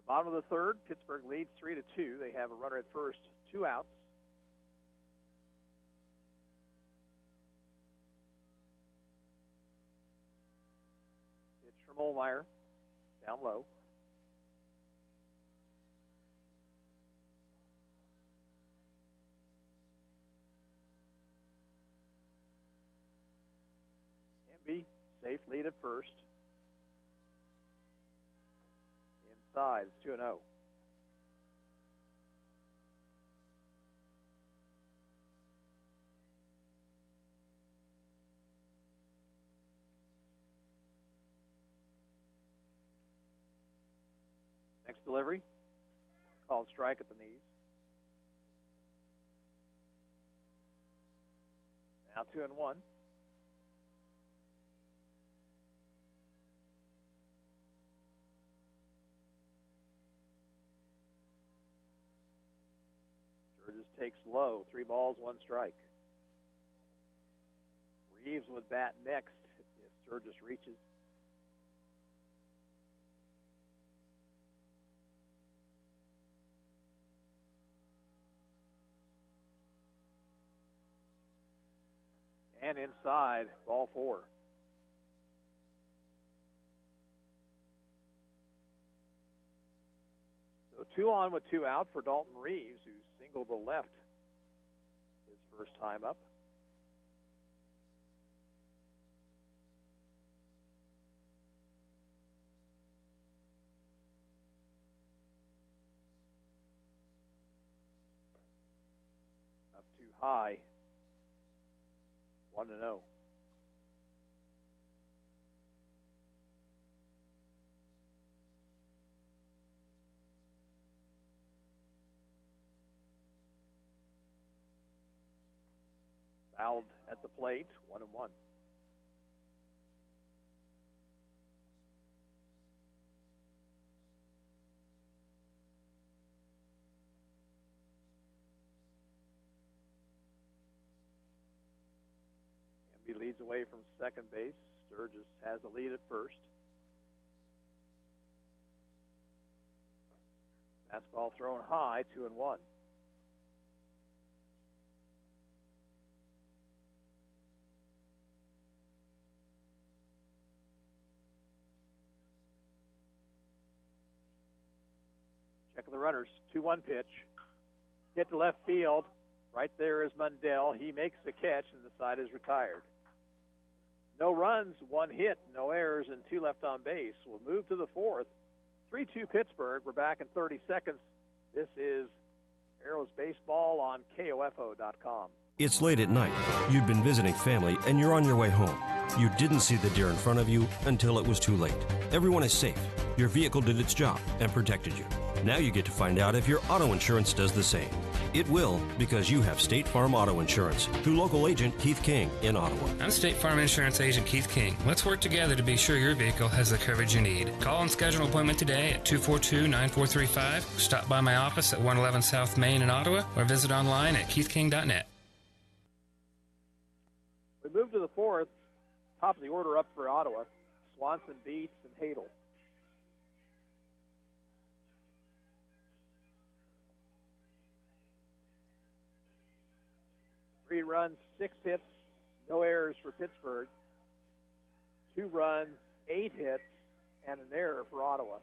Bottom of the third, Pittsburgh leads 3-2. They have a runner at first, 2 outs. Pitch from Olmeyer, down low. Hamby, safe lead at first. It's 2-0. Next delivery, called strike at the knees. Now 2-1. Takes low, 3 balls, 1 strike. Reeves with bat next if Sturgis reaches. And inside, ball 4. So 2 on with 2 out for Dalton Reeves, who's singled to left his first time up. Up too high. 1-0. Fouled at the plate, 1-1. Hamby leads away from second base. Sturgis has the lead at first. Fastball thrown high, 2-1. Check of the runners. 2-1 pitch. Hit to left field. Right there is Mundell. He makes the catch, and the side is retired. No runs, 1 hit, no errors, and 2 left on base. We'll move to the fourth. 3-2 Pittsburgh. We're back in 30 seconds. This is Arrows Baseball on KOFO.com. It's late at night. You've been visiting family and you're on your way home. You didn't see the deer in front of you until it was too late. Everyone is safe. Your vehicle did its job and protected you. Now you get to find out if your auto insurance does the same. It will, because you have State Farm Auto Insurance through local agent Keith King in Ottawa. I'm State Farm Insurance Agent Keith King. Let's work together to be sure your vehicle has the coverage you need. Call and schedule an appointment today at 242-9435. Stop by my office at 111 South Main in Ottawa or visit online at keithking.net. We move to the fourth. Top of the order up for Ottawa. Swanson, Beats, and Hadel. Three runs, 6 hits, no errors for Pittsburgh. 2 runs, 8 hits, and an error for Ottawa.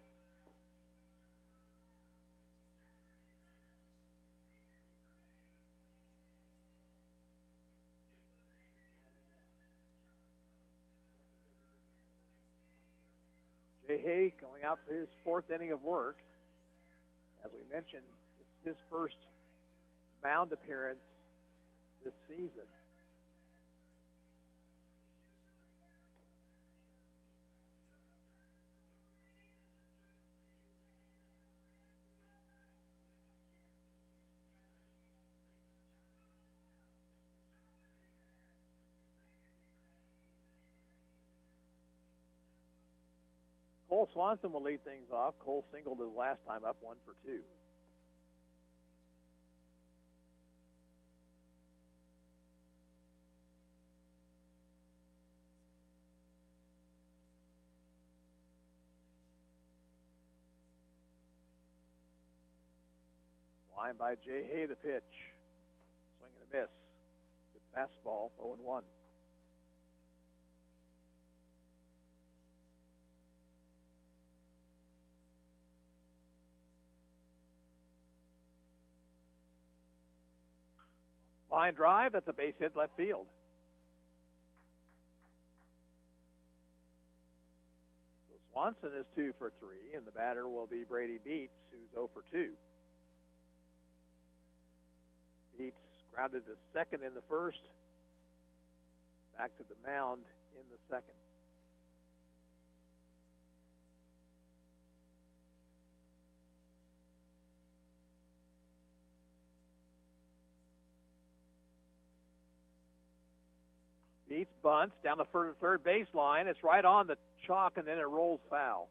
Jay Hay going out for his 4th inning of work. As we mentioned, it's his first mound appearance this season. Cole Swanson will lead things off. Cole singled his last time up, 1 for 2. Line by Jay Hay, the pitch. Swing and a miss. Good fastball, 0-1. Line drive, that's a base hit left field. So Swanson is 2 for 3, and the batter will be Brady Beats, who's 0 for 2. Beats grounded to second in the first, back to the mound in the second. Beats bunts down the third baseline. It's right on the chalk, and then it rolls foul.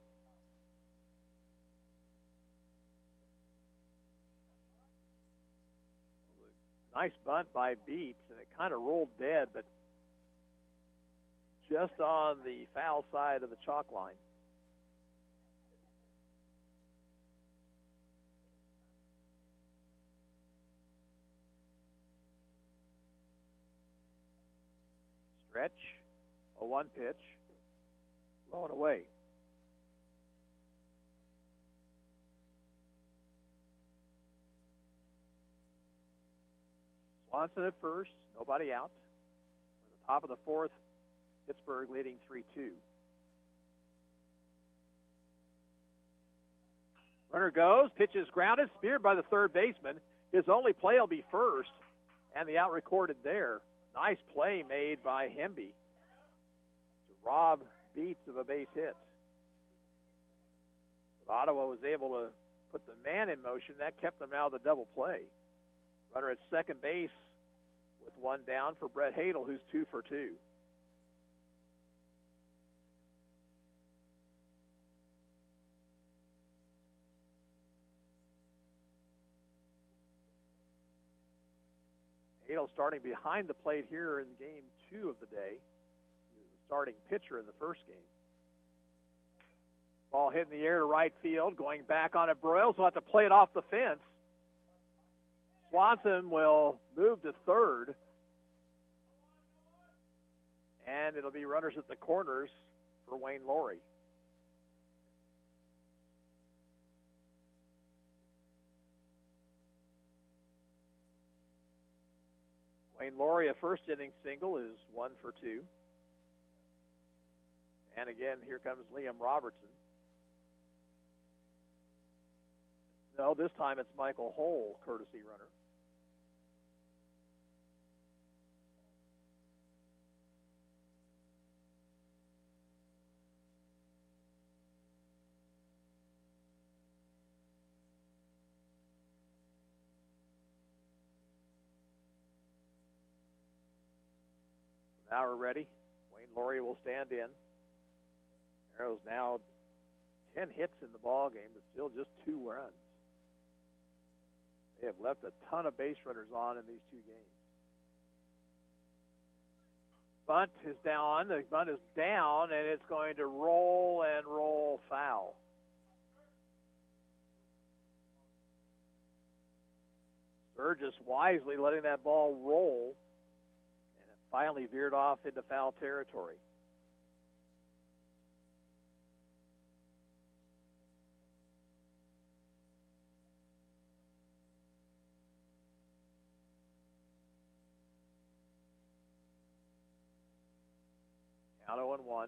Nice bunt by Beats, and it kind of rolled dead, but just on the foul side of the chalk line. Stretch, a 1 pitch, low and away. Swanson at first, nobody out. At the top of the fourth, Pittsburgh leading 3-2. Runner goes, pitch is grounded, speared by the third baseman. His only play will be first, and the out recorded there. Nice play made by Hemby to rob Beats of a base hit. But Ottawa was able to put the man in motion. That kept them out of the double play. Runner at second base with 1 down for Brett Hadel, who's 2 for 2. Hadel starting behind the plate here in game 2 of the day. starting pitcher in the first game. Ball hit in the air to right field. Going back on it, Broyles will have to play it off the fence. Swanson will move to third. And it'll be runners at the corners for Wayne Laurie. Wayne Laurie, a first inning single, is 1 for 2. And again, here comes Liam Robertson. No, this time it's Michael Hull, courtesy runner. Now we're ready. Wayne Laurie will stand in. Arrows now 10 hits in the ball game, but still just 2 runs. They have left a ton of base runners on in these 2 games. Bunt is down. The bunt is down, and it's going to roll and roll foul. Burgess wisely letting that ball roll. Finally veered off into foul territory. Count 0-1.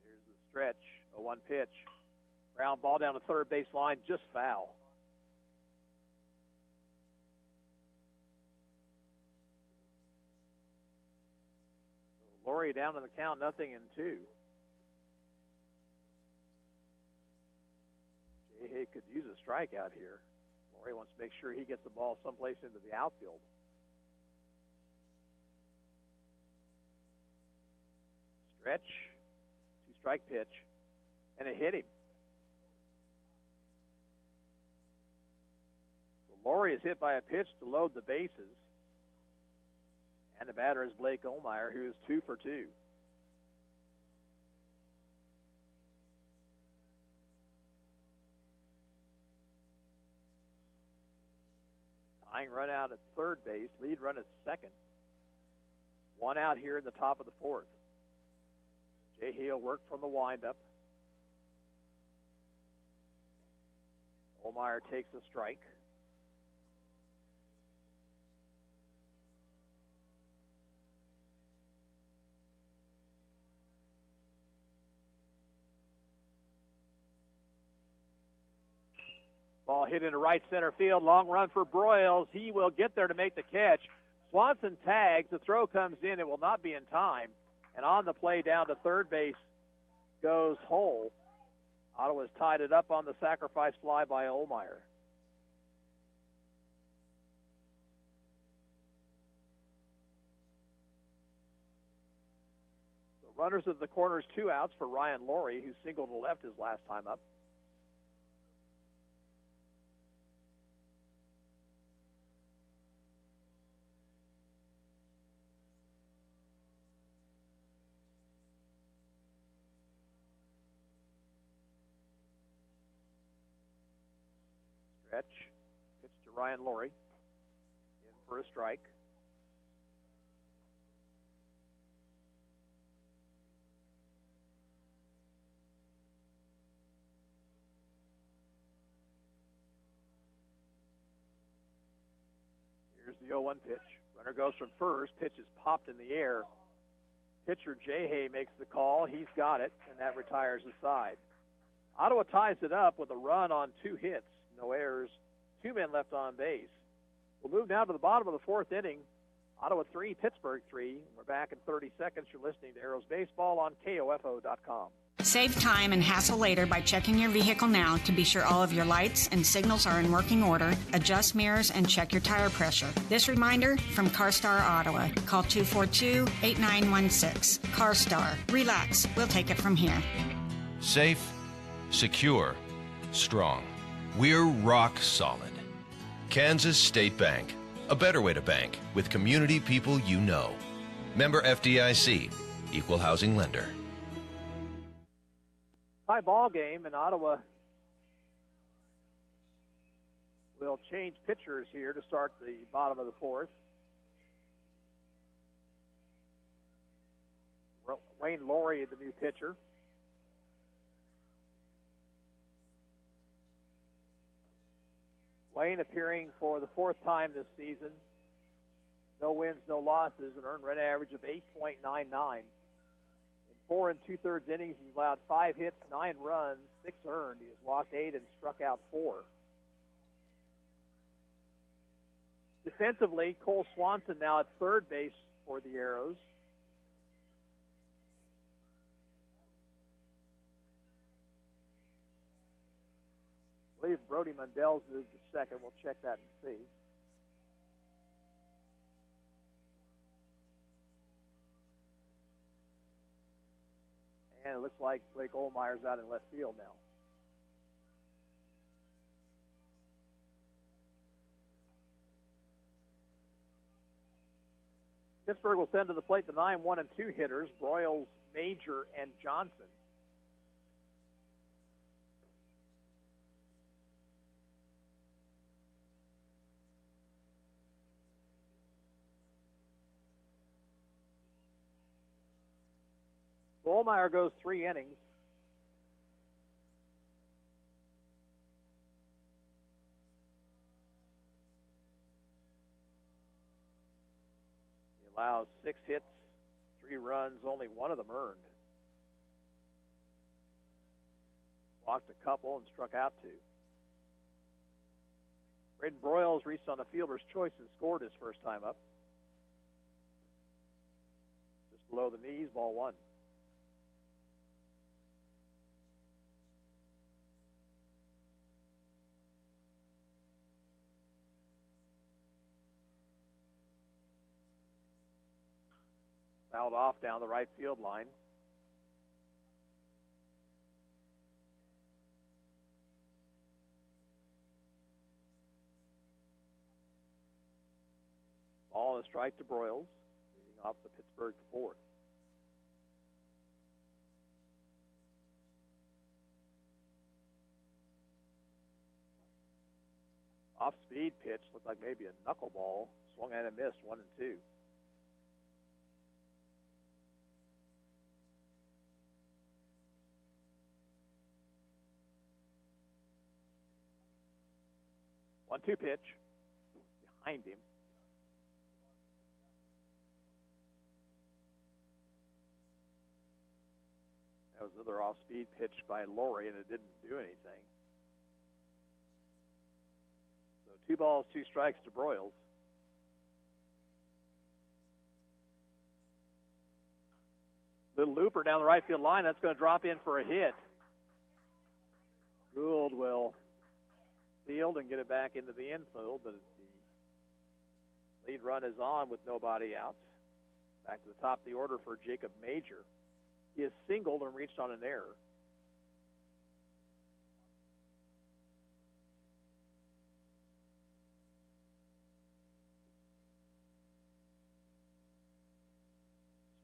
Here's the stretch. 0-1 pitch. Ground ball down the third base line, just foul. Laurie down in the count, 0-2. Jay could use a strikeout here. Laurie wants to make sure he gets the ball someplace into the outfield. Stretch, 2-strike pitch, and it hit him. So Laurie is hit by a pitch to load the bases. And the batter is Blake Ohlmeyer, who is 2 for 2. Tying run out at third base, lead run at second. 1 out here in the top of the 4th. Jay Hale worked from the windup. Ohlmeyer takes a strike. Ball hit into right center field. Long run for Broyles. He will get there to make the catch. Swanson tags. The throw comes in. It will not be in time. And on the play down to third base goes Hull. Ottawa's tied it up on the sacrifice fly by Ohlmeyer. The runners at the corners, 2 outs for Ryan Laurie, who singled to left his last time up. Stretch, pitch to Ryan Laurie, in for a strike. Here's the 0-1 pitch. Runner goes from first. Pitch is popped in the air. Pitcher Jay Hay makes the call. He's got it, and that retires the side. Ottawa ties it up with a run on 2 hits. No errors, 2 men left on base. We'll move now to the bottom of the 4th inning. Ottawa 3, Pittsburgh 3. We're back in 30 seconds. You're listening to Arrows Baseball on KOFO.com. Save time and hassle later by checking your vehicle now to be sure all of your lights and signals are in working order, adjust mirrors, and check your tire pressure. This reminder from CarStar Ottawa. Call 242-8916. CarStar. Relax. We'll take it from here. Safe, secure, strong. We're rock solid. Kansas State Bank, A better way to bank with community people you know. Member FDIC, Equal Housing Lender. High ball game, and Ottawa will change pitchers here to start the bottom of the fourth. Wayne Laurie, the new pitcher. Wayne appearing for the fourth time this season. No wins, no losses, an earned run average of 8.99. In 4 2/3 innings, he's allowed 5 hits, 9 runs, 6 earned. He has walked 8 and struck out 4. Defensively, Cole Swanson now at third base for the Arrows. I believe Brody Mundell's moved to second. We'll check that and see. And it looks like Blake Ohlmeyer's out in left field now. Pittsburgh will send to the plate the 9, 1, and 2 hitters, Broyles, Major, and Johnson. Ohlmeyer goes 3 innings. He allows 6 hits, 3 runs, only 1 of them earned. Walked a couple and struck out 2. Braden Broyles reached on the fielder's choice and scored his first time up. Just below the knees, ball 1. Fouled off down the right field line. Ball and a strike to Broyles, leading off the Pittsburgh fourth. Off-speed pitch, looked like maybe a knuckleball. Swung and a missed, 1 and 2. One-two pitch behind him. That was another off-speed pitch by Laurie, and it didn't do anything. So 2 balls, 2 strikes to Broyles. Little looper down the right field line. That's going to drop in for a hit. Gould will field and get it back into the infield, but the lead run is on with nobody out. Back to the top of the order for Jacob Major. He has singled and reached on an error.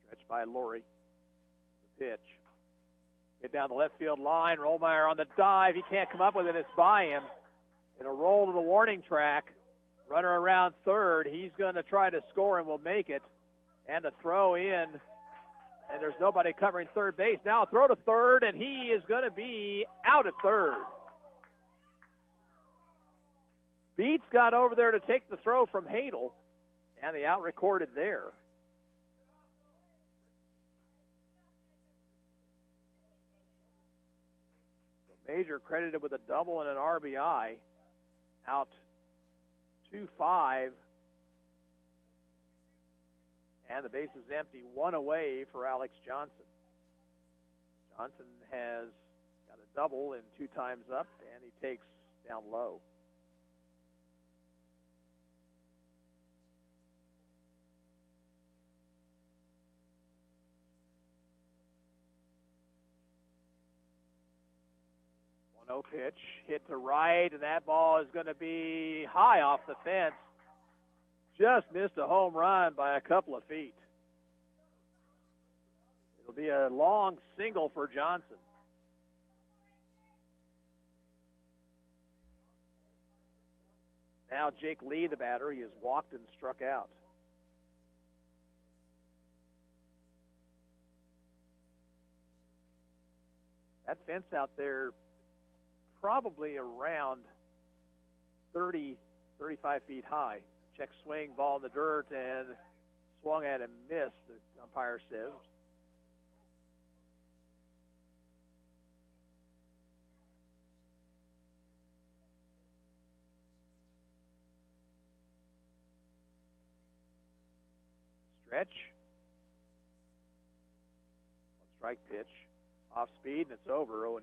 Stretched by Laurie. The pitch. Get down the left field line. Ohlmeyer on the dive. He can't come up with it. It's by him. It'll roll to the warning track. Runner around third. He's going to try to score and will make it. And a throw in. And there's nobody covering third base. Now a throw to third, and he is going to be out at third. Beats got over there to take the throw from Hadel, and the out recorded there. Major credited with a double and an RBI. Out 2-5. And the base is empty. 1 away for Alex Johnson. Johnson has got a double in 2 times up, and he takes down low. No pitch, hit to right, and that ball is going to be high off the fence. just missed a home run by a couple of feet. It'll be a long single for Johnson. Now Jake Lee, the batter, he has walked and struck out. That fence out there probably around 30, 35 feet high. Check swing, ball in the dirt, and swung at and missed, the umpire says. Stretch. One strike pitch. Off speed, and it's over, 0-2.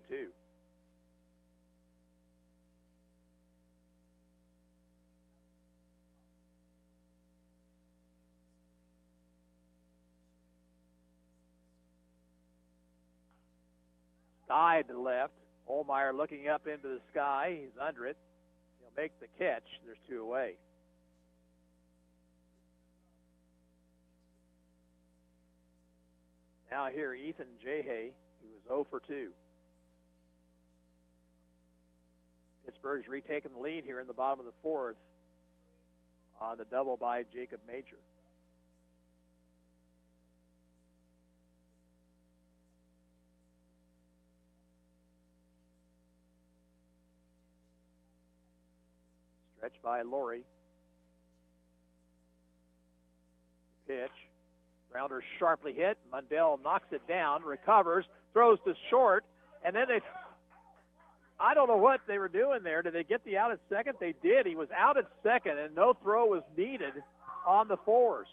Sky to left. Olmeyer looking up into the sky. He's under it. He'll make the catch. There's 2 away. Now here, Ethan Jahey, who was 0 for 2. Pittsburgh's retaken the lead here in the bottom of the 4th on the double by Jacob Major. Stretch by Laurie. Pitch. Grounder sharply hit. Mundell knocks it down, recovers, throws to short, and then I don't know what they were doing there. Did they get the out at second? They did. He was out at second, and no throw was needed on the force.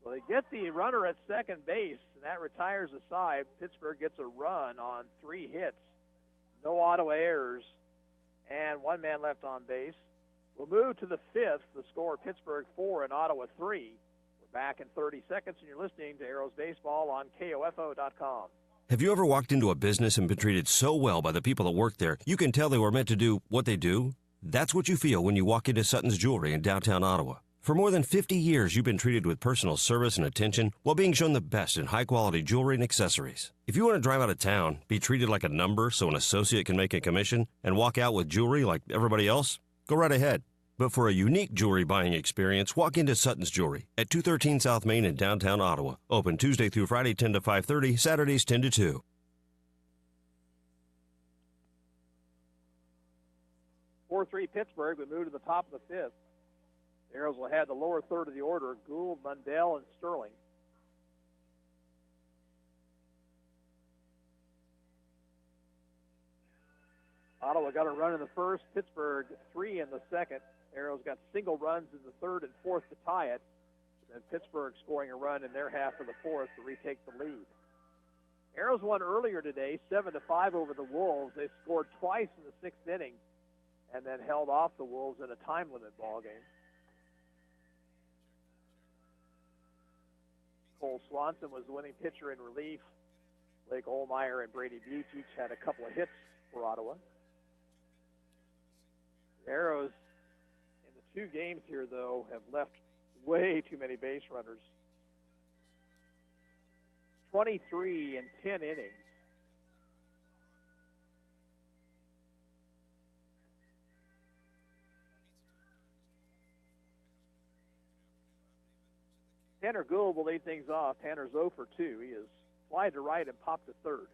So they get the runner at second base, and that retires the side. Pittsburgh gets a run on 3 hits. No Ottawa errors, and 1 man left on base. We'll move to the 5th. The score, Pittsburgh 4 and Ottawa 3. We're back in 30 seconds, and you're listening to Arrows Baseball on KOFO.com. Have you ever walked into a business and been treated so well by the people that work there, you can tell they were meant to do what they do? That's what you feel when you walk into Sutton's Jewelry in downtown Ottawa. For more than 50 years, you've been treated with personal service and attention while being shown the best in high-quality jewelry and accessories. If you want to drive out of town, be treated like a number so an associate can make a commission, and walk out with jewelry like everybody else, go right ahead. But for a unique jewelry buying experience, walk into Sutton's Jewelry at 213 South Main in downtown Ottawa. Open Tuesday through Friday 10 to 5:30, Saturdays 10 to 2. (4-3) Pittsburgh. We move to the top of the 5th. The Arrows will have the lower third of the order, Gould, Mundell, and Sterling. Ottawa got a run in the first, Pittsburgh 3 in the second. Arrows got single runs in the 3rd and 4th to tie it. And Pittsburgh scoring a run in their half of the 4th to retake the lead. Arrows won earlier today, 7-5 over the Wolves. They scored twice in the 6th inning and then held off the Wolves in a time limit ball game. Cole Swanson was the winning pitcher in relief. Blake Olmeyer and Brady Beach each had a couple of hits for Ottawa. The Arrows in the 2 games here, though, have left way too many base runners. 23 in 10 innings. Tanner Gould will lead things off. Tanner's 0 for 2. He is flied to right and popped to third.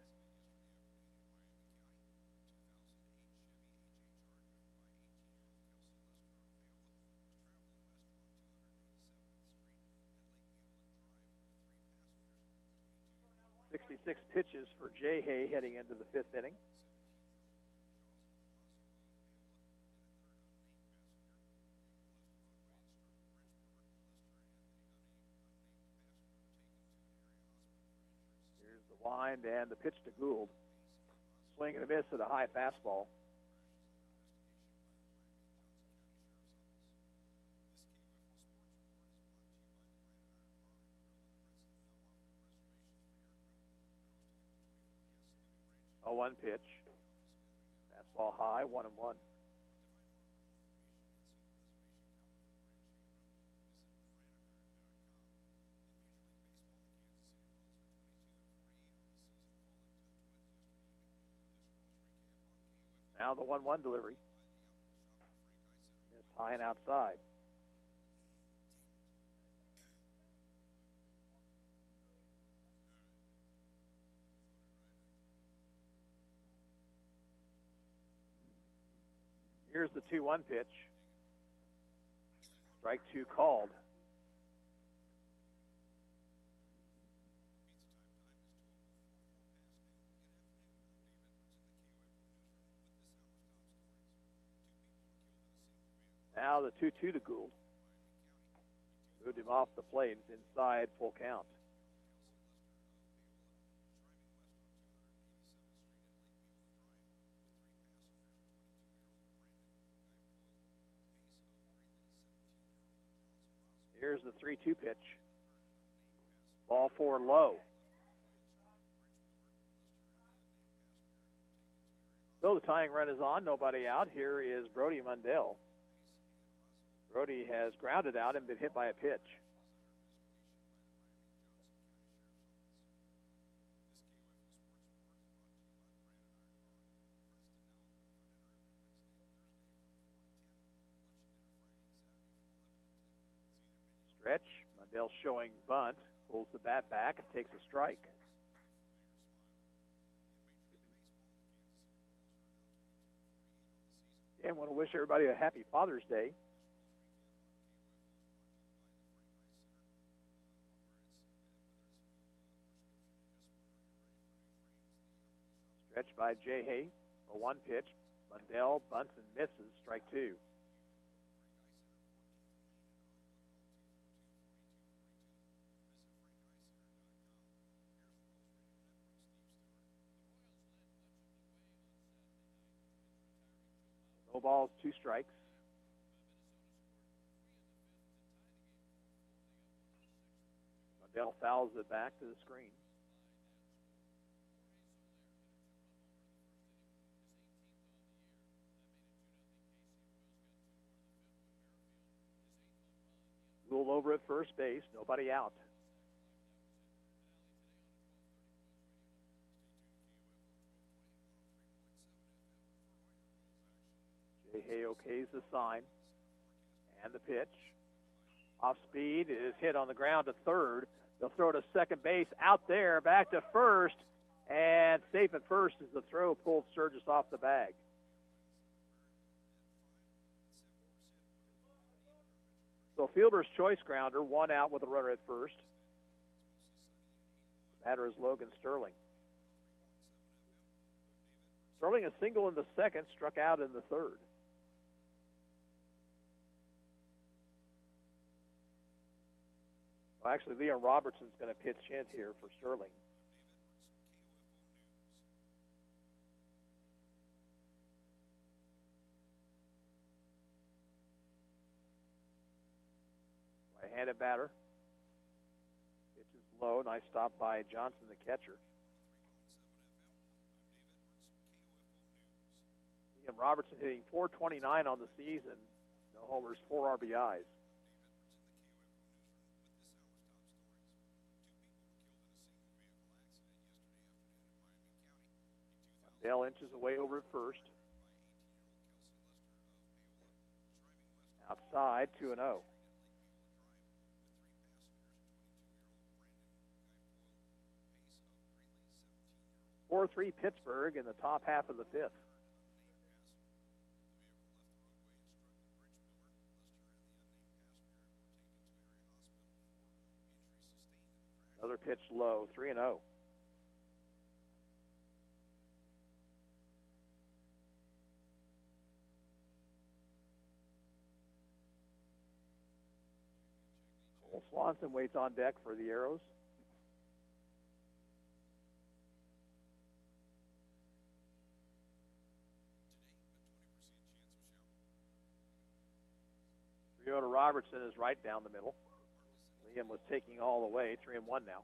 .66 pitches for Jahey heading into the 5th inning. Wind and the pitch to Gould. Swing and a miss at a high fastball. A 1 pitch. Ball high, 1-1. Now the 1-1 delivery. It's high and outside. Here's the 2-1 pitch. Strike 2 called. Now the 2-2 to Gould. Moved him off the plate. It's inside, full count. Here's the 3-2 pitch. Ball 4 low. So the tying run is on. Nobody out. Here is Brody Mundell. Brody has grounded out and been hit by a pitch. Stretch. Mundell showing bunt. Pulls the bat back and takes a strike. And want to wish everybody a happy Father's Day. Stretch by Jay Hay. A 1 pitch. Mundell bunts and misses. Strike 2. No balls, 2 strikes. Mundell fouls it back to the screen. Gould over at first base, nobody out. Jay Hay okays the sign. And the pitch. Off speed, is hit on the ground to third. They'll throw to second base, out there, back to first, and safe at first as the throw pulled Sturgis off the bag. So fielder's choice grounder, 1 out with a runner at first. Batter is Logan Sterling. Sterling a single in the second, struck out in the third. Well, actually, Leon Robertson's going to pitch in here for Sterling. Right-handed batter. Pitch is low. Nice stop by Johnson, the catcher. Leon Robertson hitting .429 on the season. No homers, 4 RBIs. Dale inches away over at first. Outside, 2-0. 4-3 Pittsburgh in the top half of the 5th. Another pitch low, 3-0. Swanson waits on deck for the Arrows. To Robertson is right down the middle. Liam was taking all the way, 3-1 now.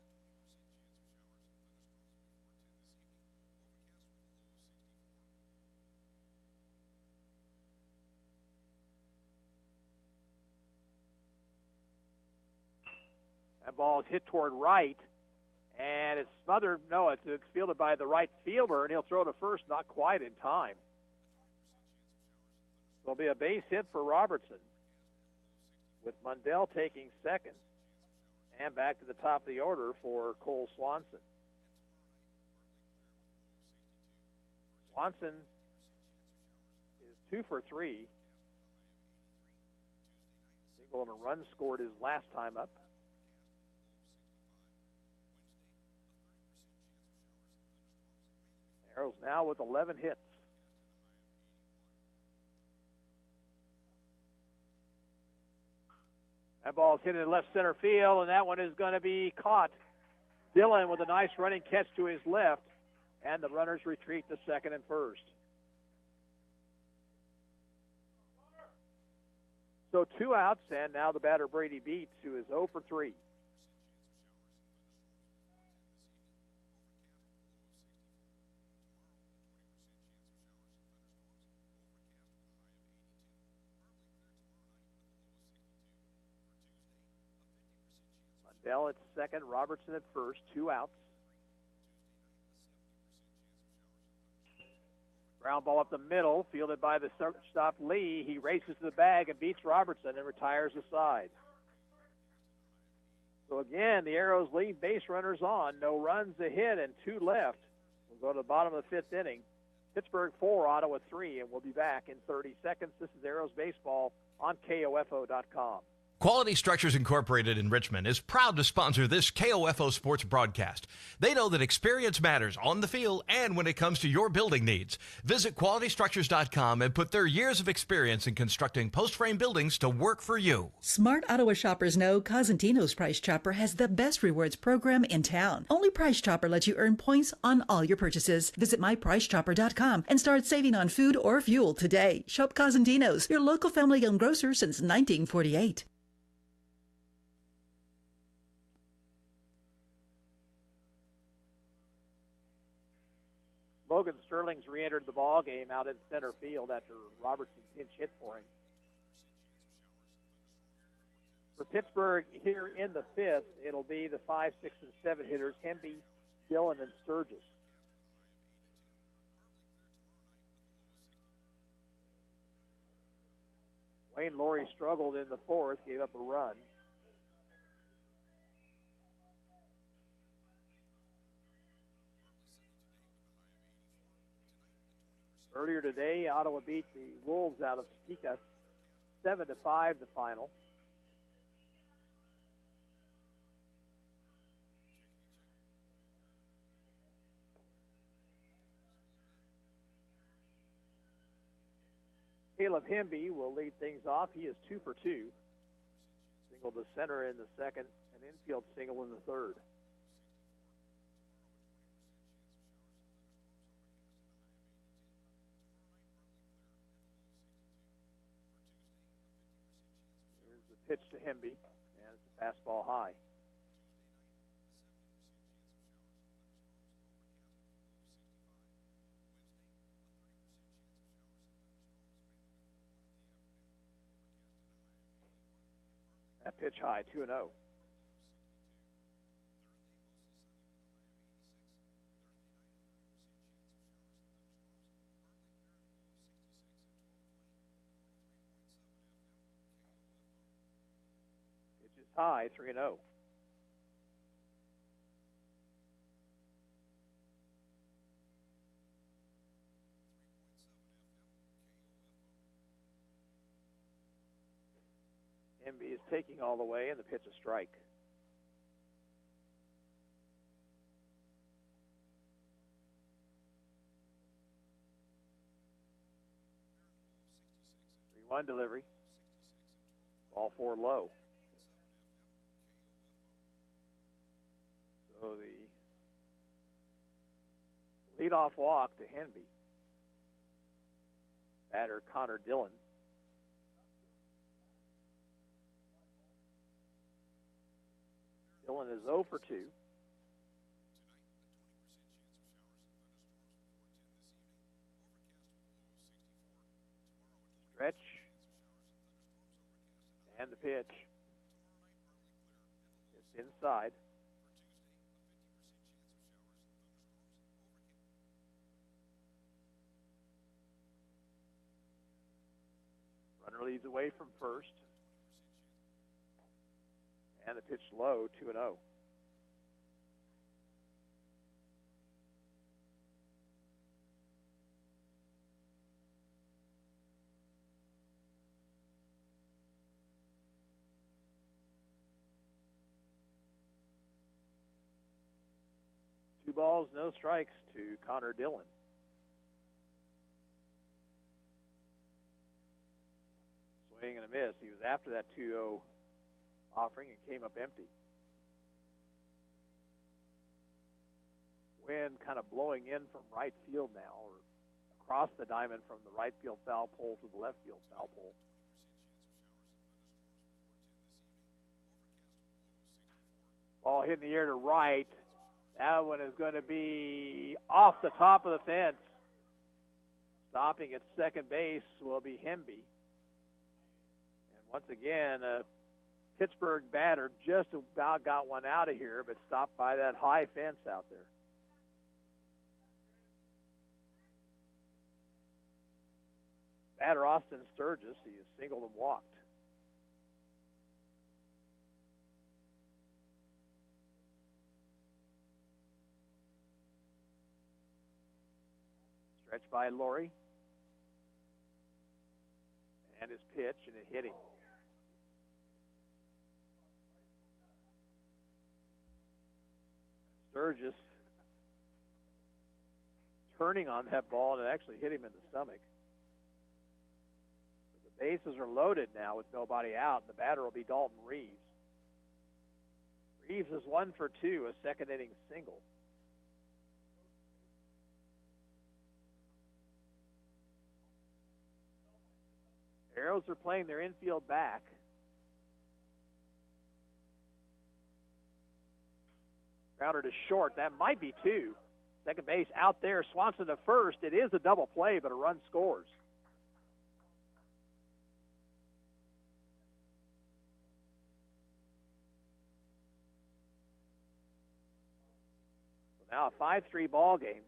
That ball is hit toward right, and it's smothered. No, it's fielded by the right fielder, and he'll throw to first, not quite in time. There'll be a base hit for Robertson, with Mundell taking second, and back to the top of the order for Cole Swanson. Swanson is 2 for 3. Single and a run scored his last time up. Arrows now with 11 hits. That ball's hit in left center field, and that one is going to be caught. Dillon with a nice running catch to his left, and the runners retreat to second and first. So 2 outs, and now the batter Brady Beats, who is 0 for 3. Mundell at second, Robertson at first, 2 outs. Ground ball up the middle, fielded by the shortstop Lee. He races to the bag and beats Robertson and retires the side. So again, the Arrows leave base runners on. No runs, a hit, and 2 left. We'll go to the bottom of the 5th inning. Pittsburgh 4, Ottawa 3, and we'll be back in 30 seconds. This is Arrows Baseball on KOFO.com. Quality Structures Incorporated in Richmond is proud to sponsor this KOFO sports broadcast. They know that experience matters on the field and when it comes to your building needs. Visit QualityStructures.com and put their years of experience in constructing post-frame buildings to work for you. Smart Ottawa shoppers know Cosentino's Price Chopper has the best rewards program in town. Only Price Chopper lets you earn points on all your purchases. Visit mypricechopper.com and start saving on food or fuel today. Shop Cosentino's, your local family-owned grocer since 1948. Logan Sterling's re-entered the ball game out in center field after Robertson pinch hit for him. For Pittsburgh here in the 5th, it'll be the 5, 6, and 7 hitters, Hemby, Dillon, and Sturgis. Wayne Laurie struggled in the 4th, gave up a run. Earlier today, Ottawa beat the Wolves out of Topeka 7-5 the final. Caleb Hemby will lead things off. He is 2 for 2. Single to center in the 2nd, and infield single in the 3rd. Pitch to Hemby, and it's a fastball high. That pitch high, 2-0. High, 3-0. Hemby is taking all the way, and the pitch a strike. One delivery. Ball 4 low. So the leadoff walk to Hemby. Batter Connor Dillon. Dillon is 0 for 2. Stretch. And the pitch. It's inside. Runner leads away from first. And the pitch low, 2-0. Two balls, no strikes to Connor Dillon. Swing and a miss. He was after that 2-0 offering and came up empty. Wind kind of blowing in from right field now, or across the diamond from the right field foul pole to the left field foul pole. Ball hit in the air to right. That one is going to be off the top of the fence. Stopping at second base will be Hemby. And once again, a Pittsburgh batter just about got one out of here, but stopped by that high fence out there. Batter Austin Sturgis, he has singled and walked. Stretched by Laurie. And his pitch, and it hit him. Sturgis turning on that ball, and it actually hit him in the stomach. The bases are loaded now with nobody out. The batter will be Dalton Reeves. Reeves is 1 for 2, a second inning single. Arrows are playing their infield back. Grounder to short. That might be 2. Second base out there. Swanson to first. It is a double play, but a run scores. So now a 5-3 ball game.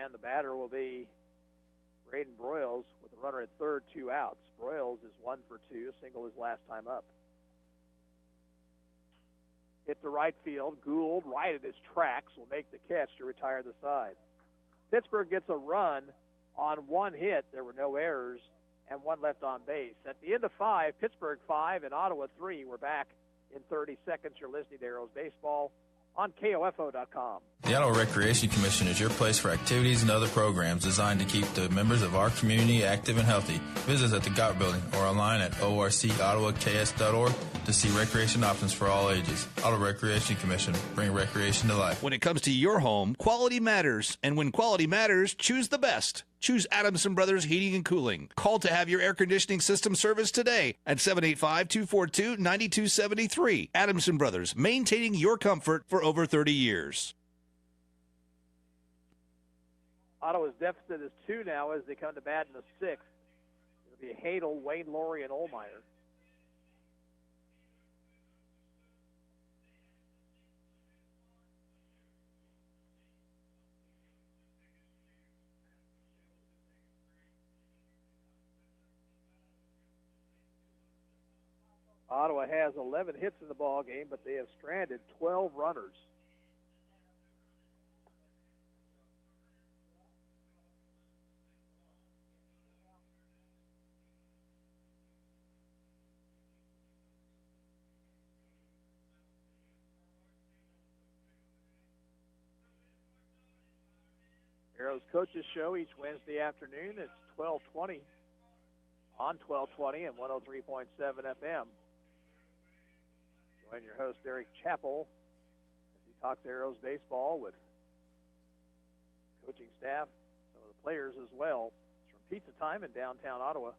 And the batter will be Braden Broyles with a runner at third, 2 outs. Broyles is 1 for 2, a single his last time up. Hit to right field. Gould, right at his tracks, will make the catch to retire the side. Pittsburgh gets a run on 1 hit. There were no errors and 1 left on base. At the end of 5, Pittsburgh 5 and Ottawa 3. We're back in 30 seconds. You're listening to Arrows Baseball on KOFO.com. The Ottawa Recreation Commission is your place for activities and other programs designed to keep the members of our community active and healthy. Visit us at the Gott Building or online at orcottawas.org to see recreation options for all ages. Ottawa Recreation Commission, bring recreation to life. When it comes to your home, quality matters. And when quality matters, choose the best. Choose Adamson Brothers Heating and Cooling. Call to have your air conditioning system serviced today at 785-242-9273. Adamson Brothers, maintaining your comfort for over 30 years. Ottawa's deficit is 2 now as they come to bat in the 6th. It'll be Hadel, Wayne Laurie, and Ohlmeyer. Ottawa has 11 hits in the ball game, but they have stranded 12 runners. Arrows Coaches Show each Wednesday afternoon. It's 12:20 on 1220 and 103.7 FM. Join your host, Eric Chappell, as he talks Arrows baseball with coaching staff, some of the players as well. It's from Pizza Time in downtown Ottawa.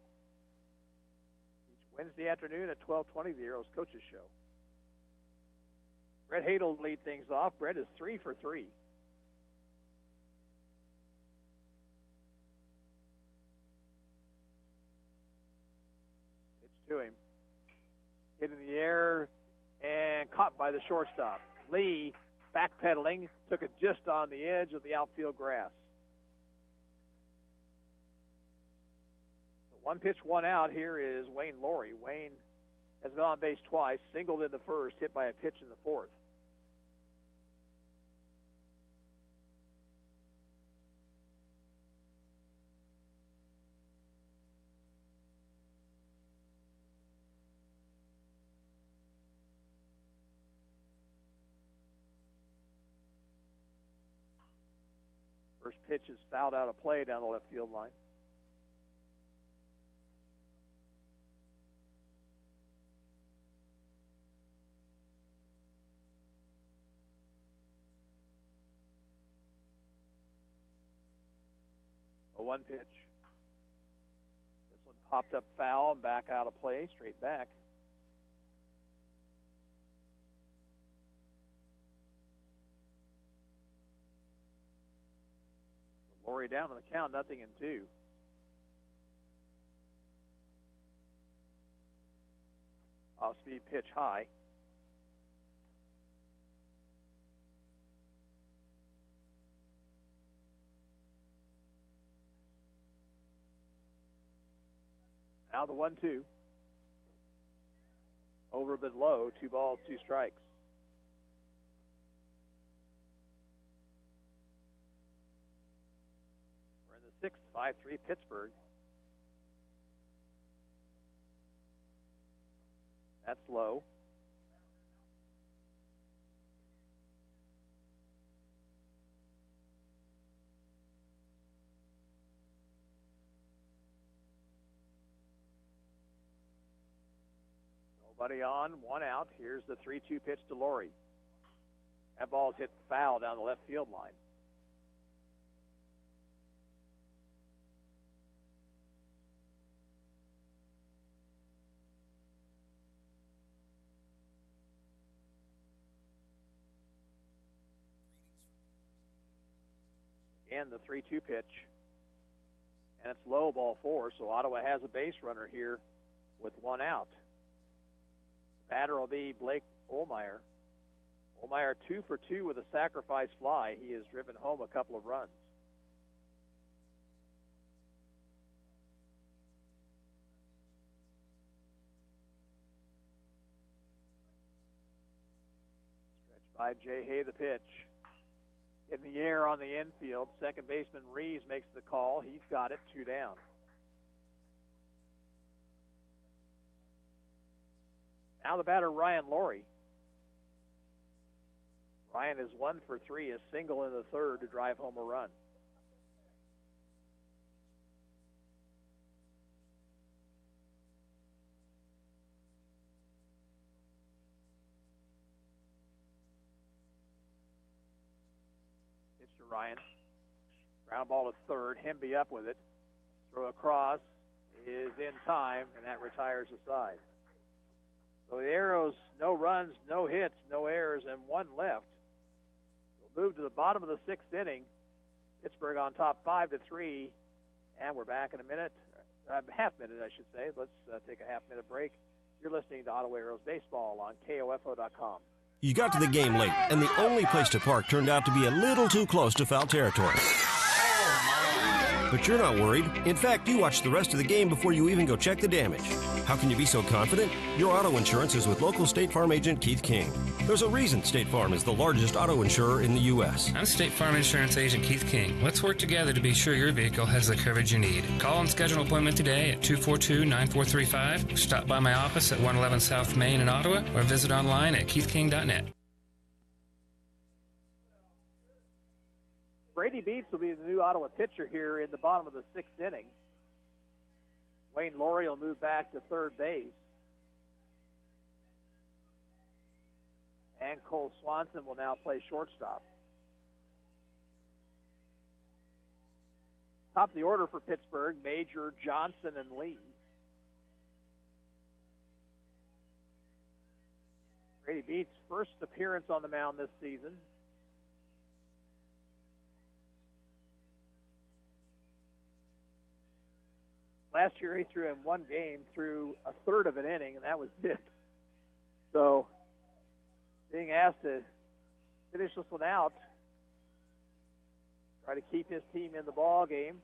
Each Wednesday afternoon at 12:20, the Arrows Coaches Show. Brett Hadel will lead things off. Brett is 3 for 3. Pitch to him. the air and caught by the shortstop. Lee, backpedaling, took it just on the edge of the outfield grass. So 1 pitch, 1 out. Here is Wayne Laurie. Wayne has been on base twice, singled in the first, hit by a pitch in the fourth. First pitch is fouled out of play down the left field line. A 1 pitch. This one popped up foul and back out of play, straight back. Laurie down on the count, 0-2. Off-speed pitch high. Now the 1-2. Over a bit low, 2 balls, 2 strikes. Sixth, 5-3 Pittsburgh. That's low. Nobody on, 1 out. Here's the 3-2 pitch to Laurie. That ball's hit foul down the left field line. And the 3-2 pitch. And it's low, ball 4, so Ottawa has a base runner here with 1 out. Batter will be Blake Olmeyer. Olmeyer 2 for 2 with a sacrifice fly. He has driven home a couple of runs. Stretched by Jay Hay, the pitch. In the air on the infield, second baseman Reeves makes the call. He's got it, 2 down. Now the batter, Ryan Laurie. Ryan is 1 for 3, a single in the third to drive home a run. Ryan. Ground ball to third. Hemby up with it. Throw across is in time, and that retires the side. So the Arrows, no runs, no hits, no errors, and 1 left. We'll move to the bottom of the 6th inning. Pittsburgh on top 5-3, and we're back in a minute. Half minute, I should say. Let's take a half-minute break. You're listening to Ottawa Arrows Baseball on KOFO.com. You got to the game late, and the only place to park turned out to be a little too close to foul territory. But you're not worried. In fact, you watch the rest of the game before you even go check the damage. How can you be so confident? Your auto insurance is with local State Farm agent Keith King. There's a reason State Farm is the largest auto insurer in the U.S. I'm State Farm Insurance Agent Keith King. Let's work together to be sure your vehicle has the coverage you need. Call and schedule an appointment today at 242-9435. Stop by my office at 111 South Main in Ottawa or visit online at keithking.net. Brady Beats will be the new Ottawa pitcher here in the bottom of the 6th inning. Wayne Laurie will move back to third base. And Cole Swanson will now play shortstop. Top of the order for Pittsburgh, Major, Johnson, and Lee. Brady Beats' first appearance on the mound this season. Last year he threw in 1 game, through a third of an inning, and that was it. So, being asked to finish this one out, try to keep his team in the ball game.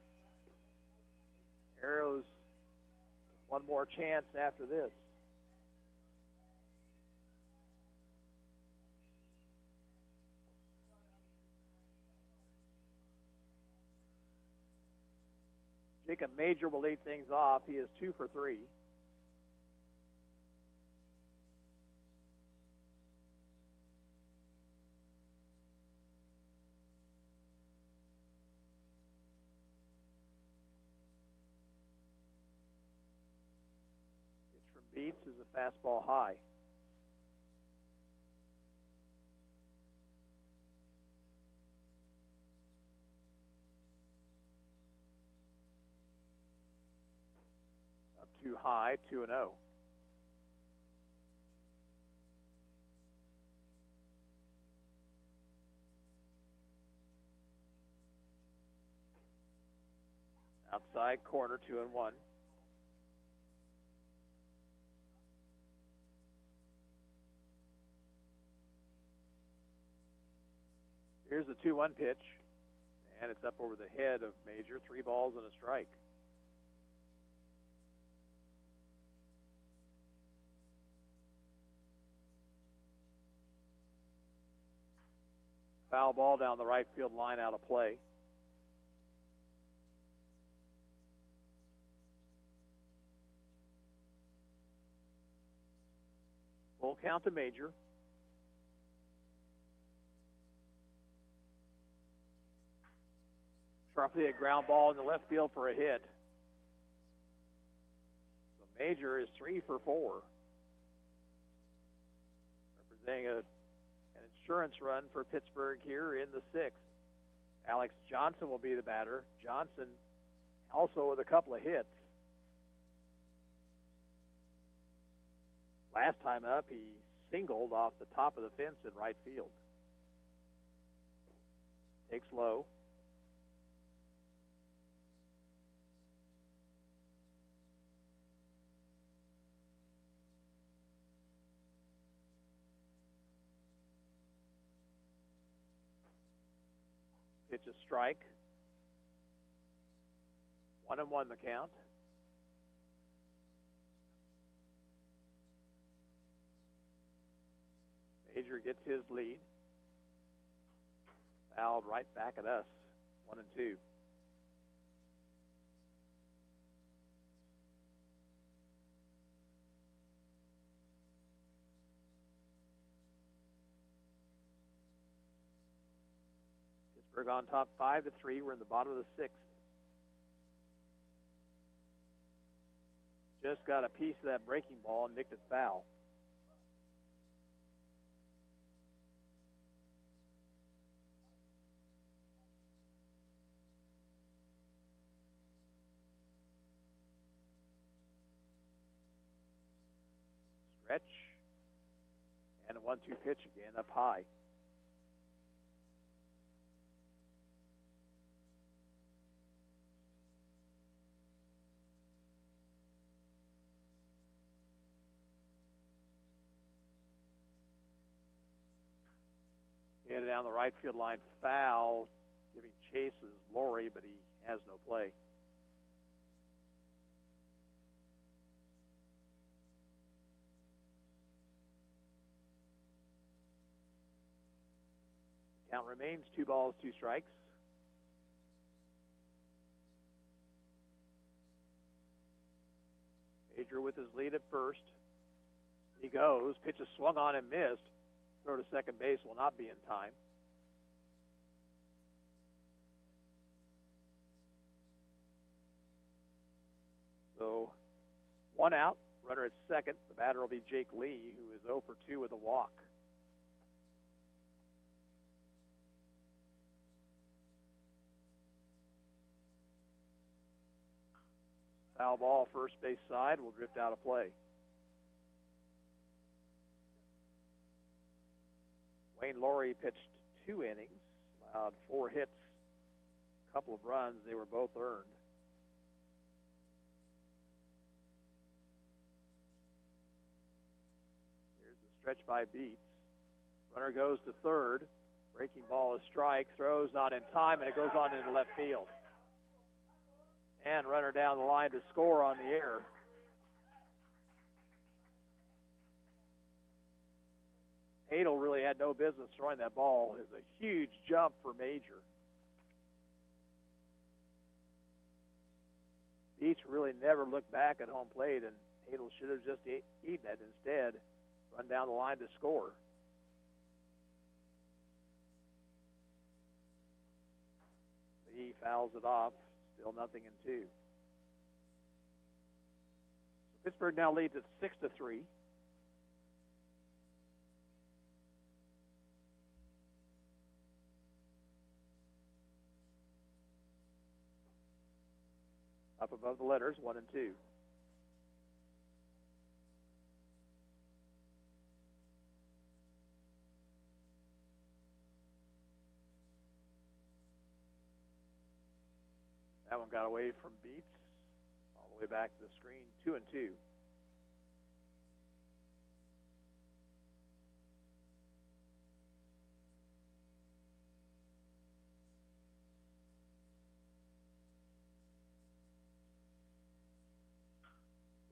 Arrows, one more chance after this. Jacob Major will lead things off. He is 2 for 3. Pitch from Beats is a fastball high. Too high, 2-0. Outside corner, 2-1. Here's the 2-1 pitch, and it's up over the head of Major. 3 balls and a strike. Foul ball down the right field line, out of play. Full count to Major. Sharply a ground ball in the left field for a hit. So Major is 3 for 4. Representing an insurance run for Pittsburgh here in the 6th. Alex Johnson will be the batter. Johnson also with a couple of hits. Last time up, he singled off the top of the fence in right field. Takes low. Pitch a strike. 1-1 the count. Major gets his lead. Fouled right back at us. 1-2. Pittsburgh on top 5-3. We're in the bottom of the 6th. Just got a piece of that breaking ball and nicked it foul. Stretch. And a 1-2 pitch again, up high. Hit it down the right field line, foul. Giving chase is Laurie, but he has no play. Count remains 2 balls, 2 strikes. Major with his lead at first. He goes. Pitch is swung on and missed. Throw to second base will not be in time. So 1 out. Runner at second. The batter will be Jake Lee, who is 0 for 2 with a walk. Foul ball, first base side, will drift out of play. Wayne Laurie pitched 2 innings, allowed 4 hits, a couple of runs. They were both earned. Here's the Stretched by Beats. Runner goes to third. Breaking ball is strike. Throws not in time, and it goes on into left field. And runner down the line to score on the air. Adel really had no business throwing that ball. It was a huge jump for Major. Beach really never looked back at home plate, and Adel should have just eaten it. Instead, run down the line to score. He fouls it off. Still 0-2. So Pittsburgh now leads at 6-3. Up above the letters, 1 and 2. That one got away from Beats. All the way back to the screen, 2 and 2.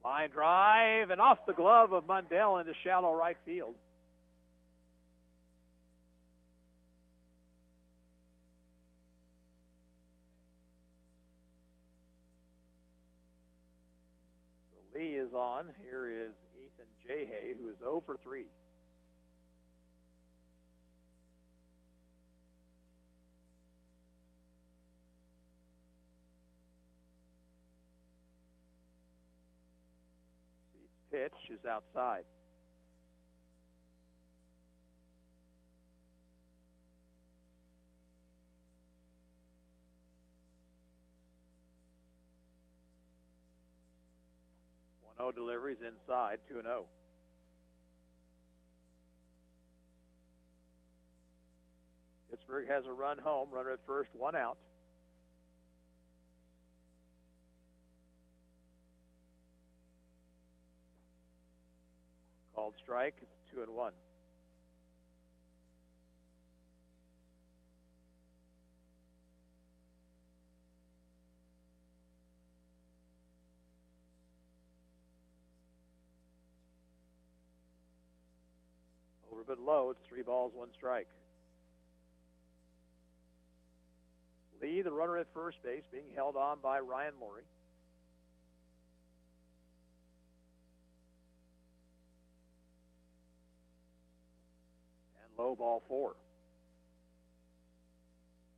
Line drive and off the glove of Mundell into shallow right field. So Lee is on. Here is Ethan Jahay, who is 0 for 3. Pitch is outside. One 0 deliveries inside, 2-0. Pittsburgh has a run home, runner at first, 1 out. Called strike, it's 2-1. Over but low, it's 3 balls, 1 strike. Lee, the runner at first base, being held on by Ryan Laurie. Low ball 4.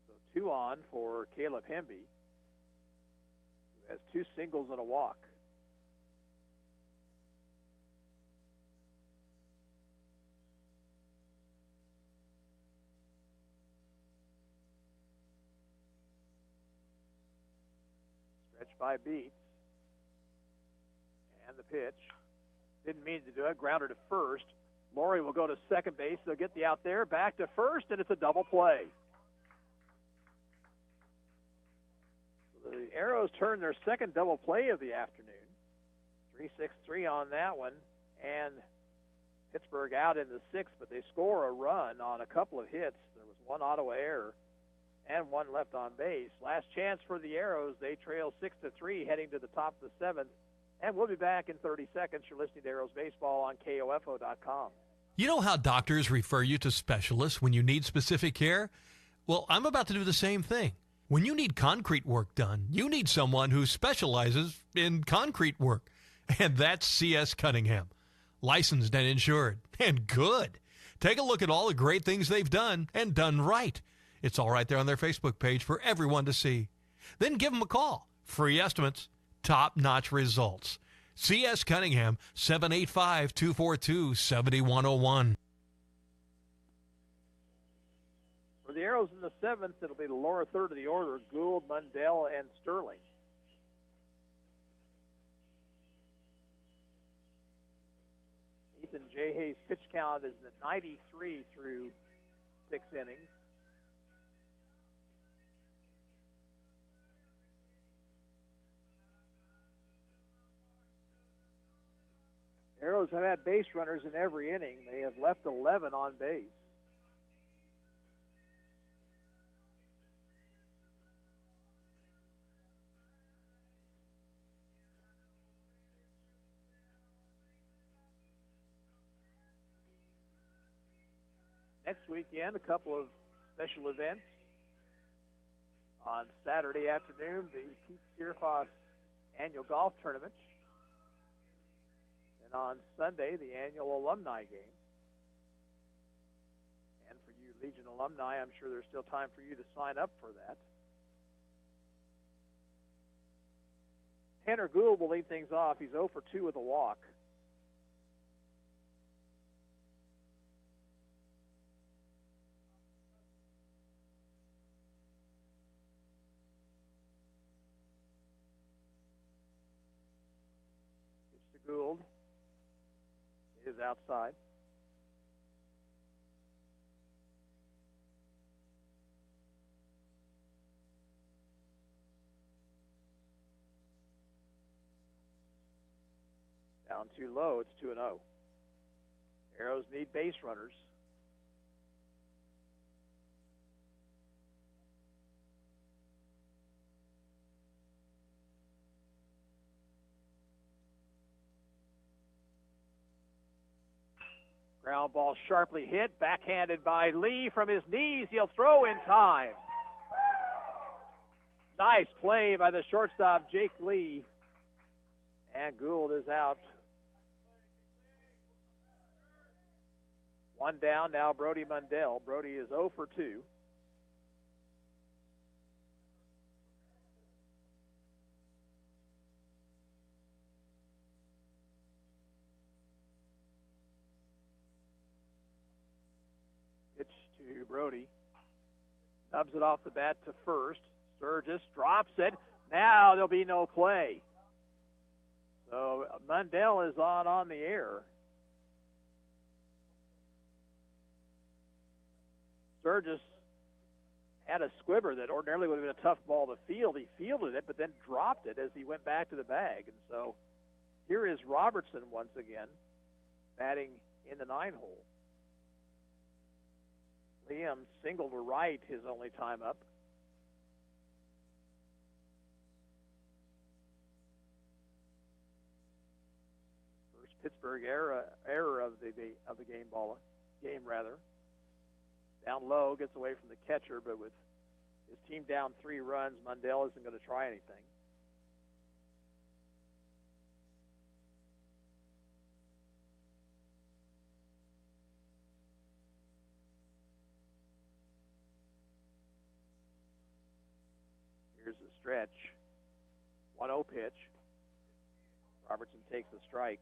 So 2 on for Caleb Hemby, who has 2 singles and a walk. Stretched by Beats. And the pitch. Didn't mean to do it. Grounded to first. Laurie will go to second base. They'll get the out there, back to first, and it's a double play. So the Arrows turn their second double play of the afternoon. 3-6-3 on that one, and Pittsburgh out in the 6th, but they score a run on a couple of hits. There was 1 Ottawa error and 1 left on base. Last chance for the Arrows. They trail 6-3 heading to the top of the 7th. And we'll be back in 30 seconds. You're listening to Arrows Baseball on KOFO.com. You know how doctors refer you to specialists when you need specific care? Well, I'm about to do the same thing. When you need concrete work done, you need someone who specializes in concrete work. And that's C.S. Cunningham. Licensed and insured. And good. Take a look at all the great things they've done and done right. It's all right there on their Facebook page for everyone to see. Then give them a call. Free estimates. Top-notch results. C.S. Cunningham, 785-242-7101. For the Arrows in the 7th, it'll be the lower third of the order, Gould, Mundell, and Sterling. Ethan Jahay's pitch count is at 93 through 6 innings. Arrows have had base runners in every inning. They have left 11 on base. Next weekend, a couple of special events. On Saturday afternoon, the Pete Steerfoss annual golf tournament. And on Sunday, the annual alumni game. And for you Legion alumni, I'm sure there's still time for you to sign up for that. Tanner Gould will lead things off. He's 0 for 2 with a walk. Gould is outside. Down too low, it's 2-0. Arrows need base runners. Ground ball sharply hit, backhanded by Lee from his knees. He'll throw in time. Nice play by the shortstop, Jake Lee. And Gould is out. One down now, Brody Mundell. Brody is 0 for 2. Brody nubs it off the bat to first. Sturgis drops it. Now there'll be no play. So Mundell is on the air. Sturgis had a squibber that ordinarily would have been a tough ball to field. He fielded it, but then dropped it as he went back to the bag. And so here is Robertson once again batting in the 9-hole. Liam single to right, his only time up. First Pittsburgh error of the game rather. Down low, gets away from the catcher, but with his team down 3 runs, Mundell isn't going to try anything. Here's the stretch. 1-0 pitch. Robertson takes the strike.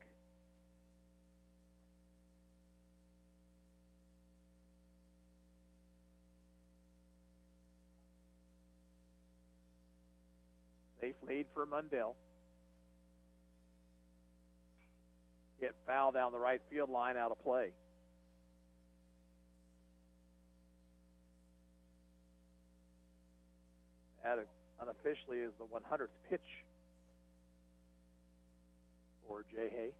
Safe lead for Mundell. Hit foul down the right field line, out of play. That unofficially is the 100th pitch for Jay Hay.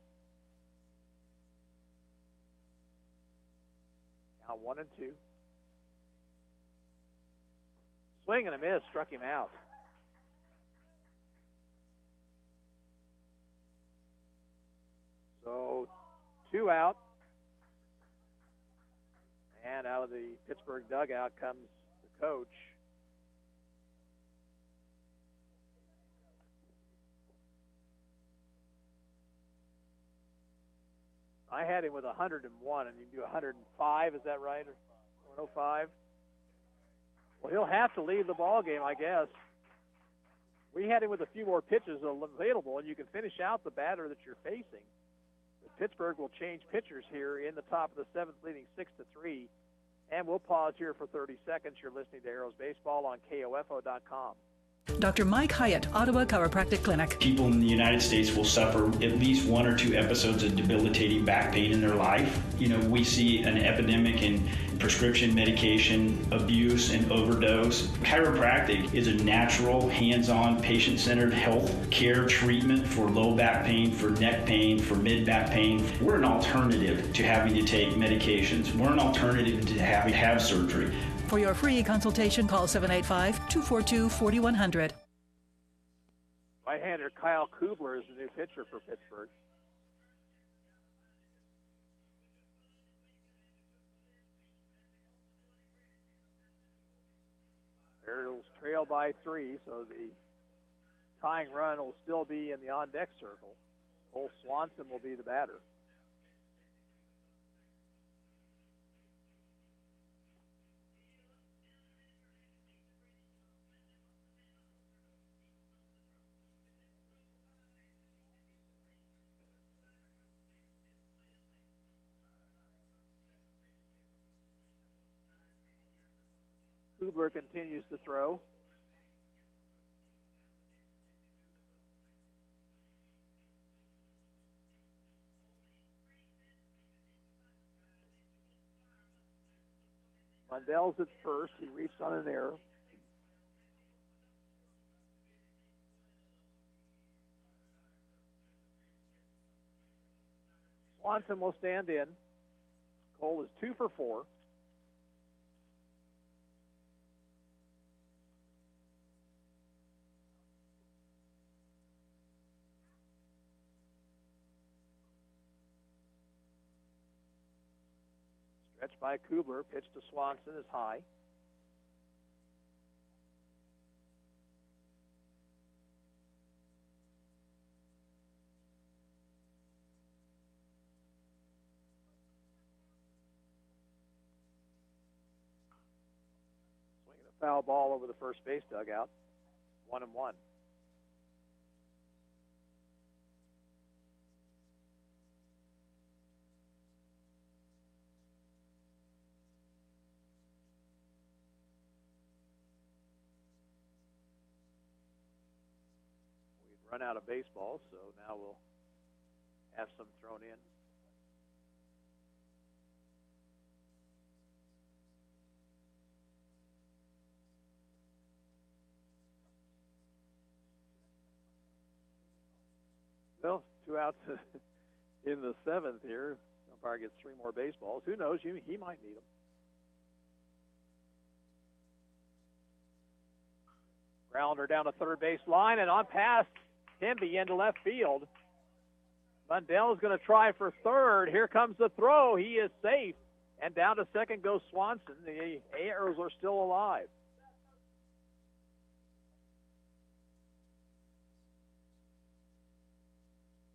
Now 1-2. Swing and a miss, struck him out. So 2 out. And out of the Pittsburgh dugout comes the coach. I had him with 101, and you can do 105, is that right? Or 105? Well, he'll have to leave the ball game, I guess. We had him with a few more pitches available, and you can finish out the batter that you're facing. But Pittsburgh will change pitchers here in the top of the 7th, leading 6-3. And we'll pause here for 30 seconds. You're listening to Arrows Baseball on KOFO.com. Dr. Mike Hyatt, Ottawa Chiropractic Clinic. People in the United States will suffer at least 1 or 2 episodes of debilitating back pain in their life. We see an epidemic in prescription medication abuse and overdose. Chiropractic is a natural, hands-on, patient-centered health care treatment for low back pain, for neck pain, for mid-back pain. We're an alternative to having to take medications. We're an alternative to having to have surgery. For your free consultation, call 785-242-4100. Right-hander Kyle Kubler is the new pitcher for Pittsburgh. Ariels trail by 3, so the tying run will still be in the on-deck circle. Cole Swanson will be the batter. Kubler continues to throw. Mundell's at first. He reached on an error. Swanson will stand in. Cole is 2 for 4. Stretch by Kubler, pitch to Swanson is high. Swinging a foul ball over the first base dugout. 1-1. Run out of baseballs, so now we'll have some thrown in. Well, 2 outs in the 7th here. Umpire gets 3 more baseballs. Who knows? He might need them. Grounder down the third base line and on past Hemby into left field. Mundell is going to try for third. Here comes the throw. He is safe. And down to second goes Swanson. The Arrows are still alive.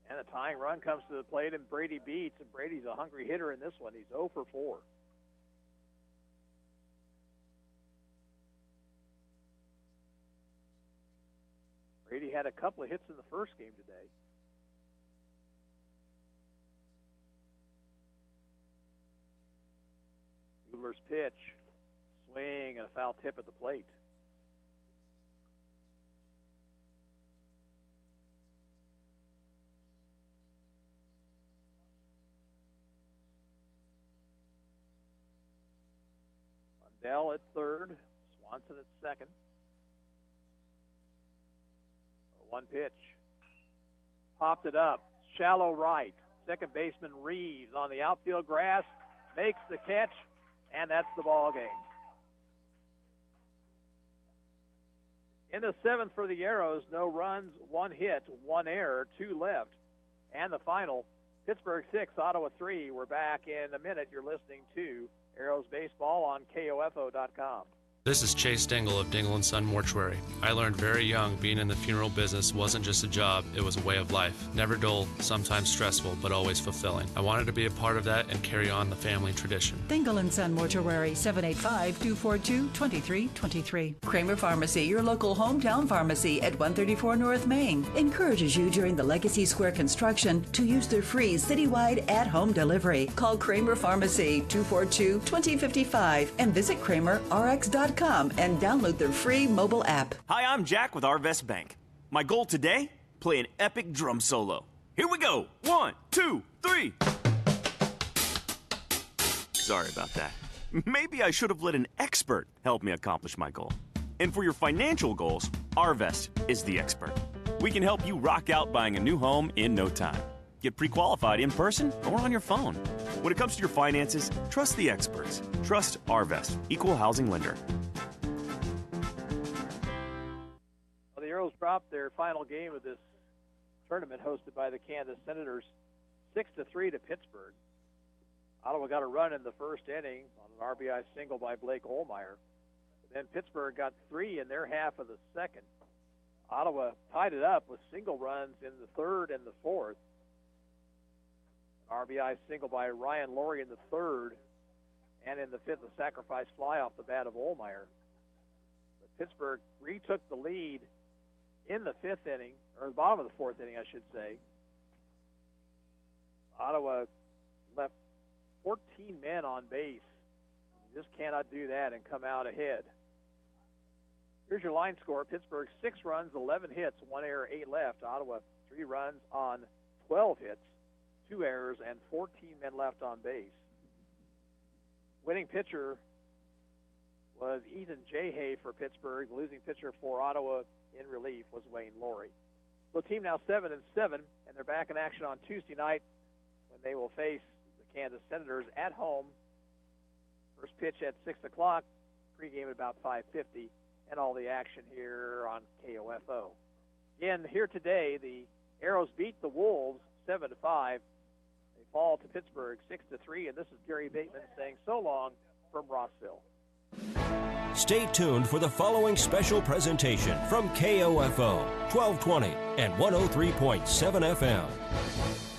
And the tying run comes to the plate, and Brady beats. And Brady's a hungry hitter in this one. He's 0 for 4. Brady had a couple of hits in the first game today. Kubler's pitch, swing, and a foul tip at the plate. Mundell at third, Swanson at second. 1 pitch. Popped it up. Shallow right. Second baseman Reeves on the outfield grass. Makes the catch, and that's the ball game. In the 7th for the Arrows, no runs, 1 hit, 1 error, 2 left. And the final, Pittsburgh 6, Ottawa 3. We're back in a minute. You're listening to Arrows Baseball on KOFO.com. This is Chase Dingle of Dingle & Son Mortuary. I learned very young being in the funeral business wasn't just a job, it was a way of life. Never dull, sometimes stressful, but always fulfilling. I wanted to be a part of that and carry on the family tradition. Dingle & Son Mortuary, 785-242-2323. Kramer Pharmacy, your local hometown pharmacy at 134 North Main, encourages you during the Legacy Square construction to use their free citywide at-home delivery. Call Kramer Pharmacy, 242-2055, and visit KramerRx.com. arvest.com and download their free mobile app. Hi, I'm Jack with Arvest Bank. My goal today? Play an epic drum solo. Here we go. 1, 2, 3. Sorry about that. Maybe I should have let an expert help me accomplish my goal. And for your financial goals, Arvest is the expert. We can help you rock out buying a new home in no time. Get pre-qualified in person or on your phone. When it comes to your finances, trust the experts. Trust Arvest, Equal Housing Lender. Well, the Arrows dropped their final game of this tournament hosted by the Kansas Senators 6-3 to Pittsburgh. Ottawa got a run in the first inning on an RBI single by Blake Olmeyer. Then Pittsburgh got 3 in their half of the second. Ottawa tied it up with single runs in the third and the fourth. An RBI single by Ryan Laurie in the third, and in the fifth, a sacrifice fly off the bat of Olmeyer. But Pittsburgh retook the lead in the fifth inning, or the bottom of the fourth inning, I should say. Ottawa left 14 men on base. You just cannot do that and come out ahead. Here's your line score. Pittsburgh 6 runs, 11 hits, 1 error, 8 left. Ottawa 3 runs on 12 hits, 2 errors, and 14 men left on base. Winning pitcher was Ethan Jayhay for Pittsburgh. The losing pitcher for Ottawa in relief was Wayne Laurie. So the team now 7-7, and they're back in action on Tuesday night when they will face the Kansas Senators at home. First pitch at 6 o'clock, pregame at about 5:50, and all the action here on KOFO. Again, here today, the Arrows beat the Wolves 7-5. They fall to Pittsburgh 6-3, and this is Gary Bateman saying so long from Rossville. Stay tuned for the following special presentation from KOFO 1220 and 103.7 FM.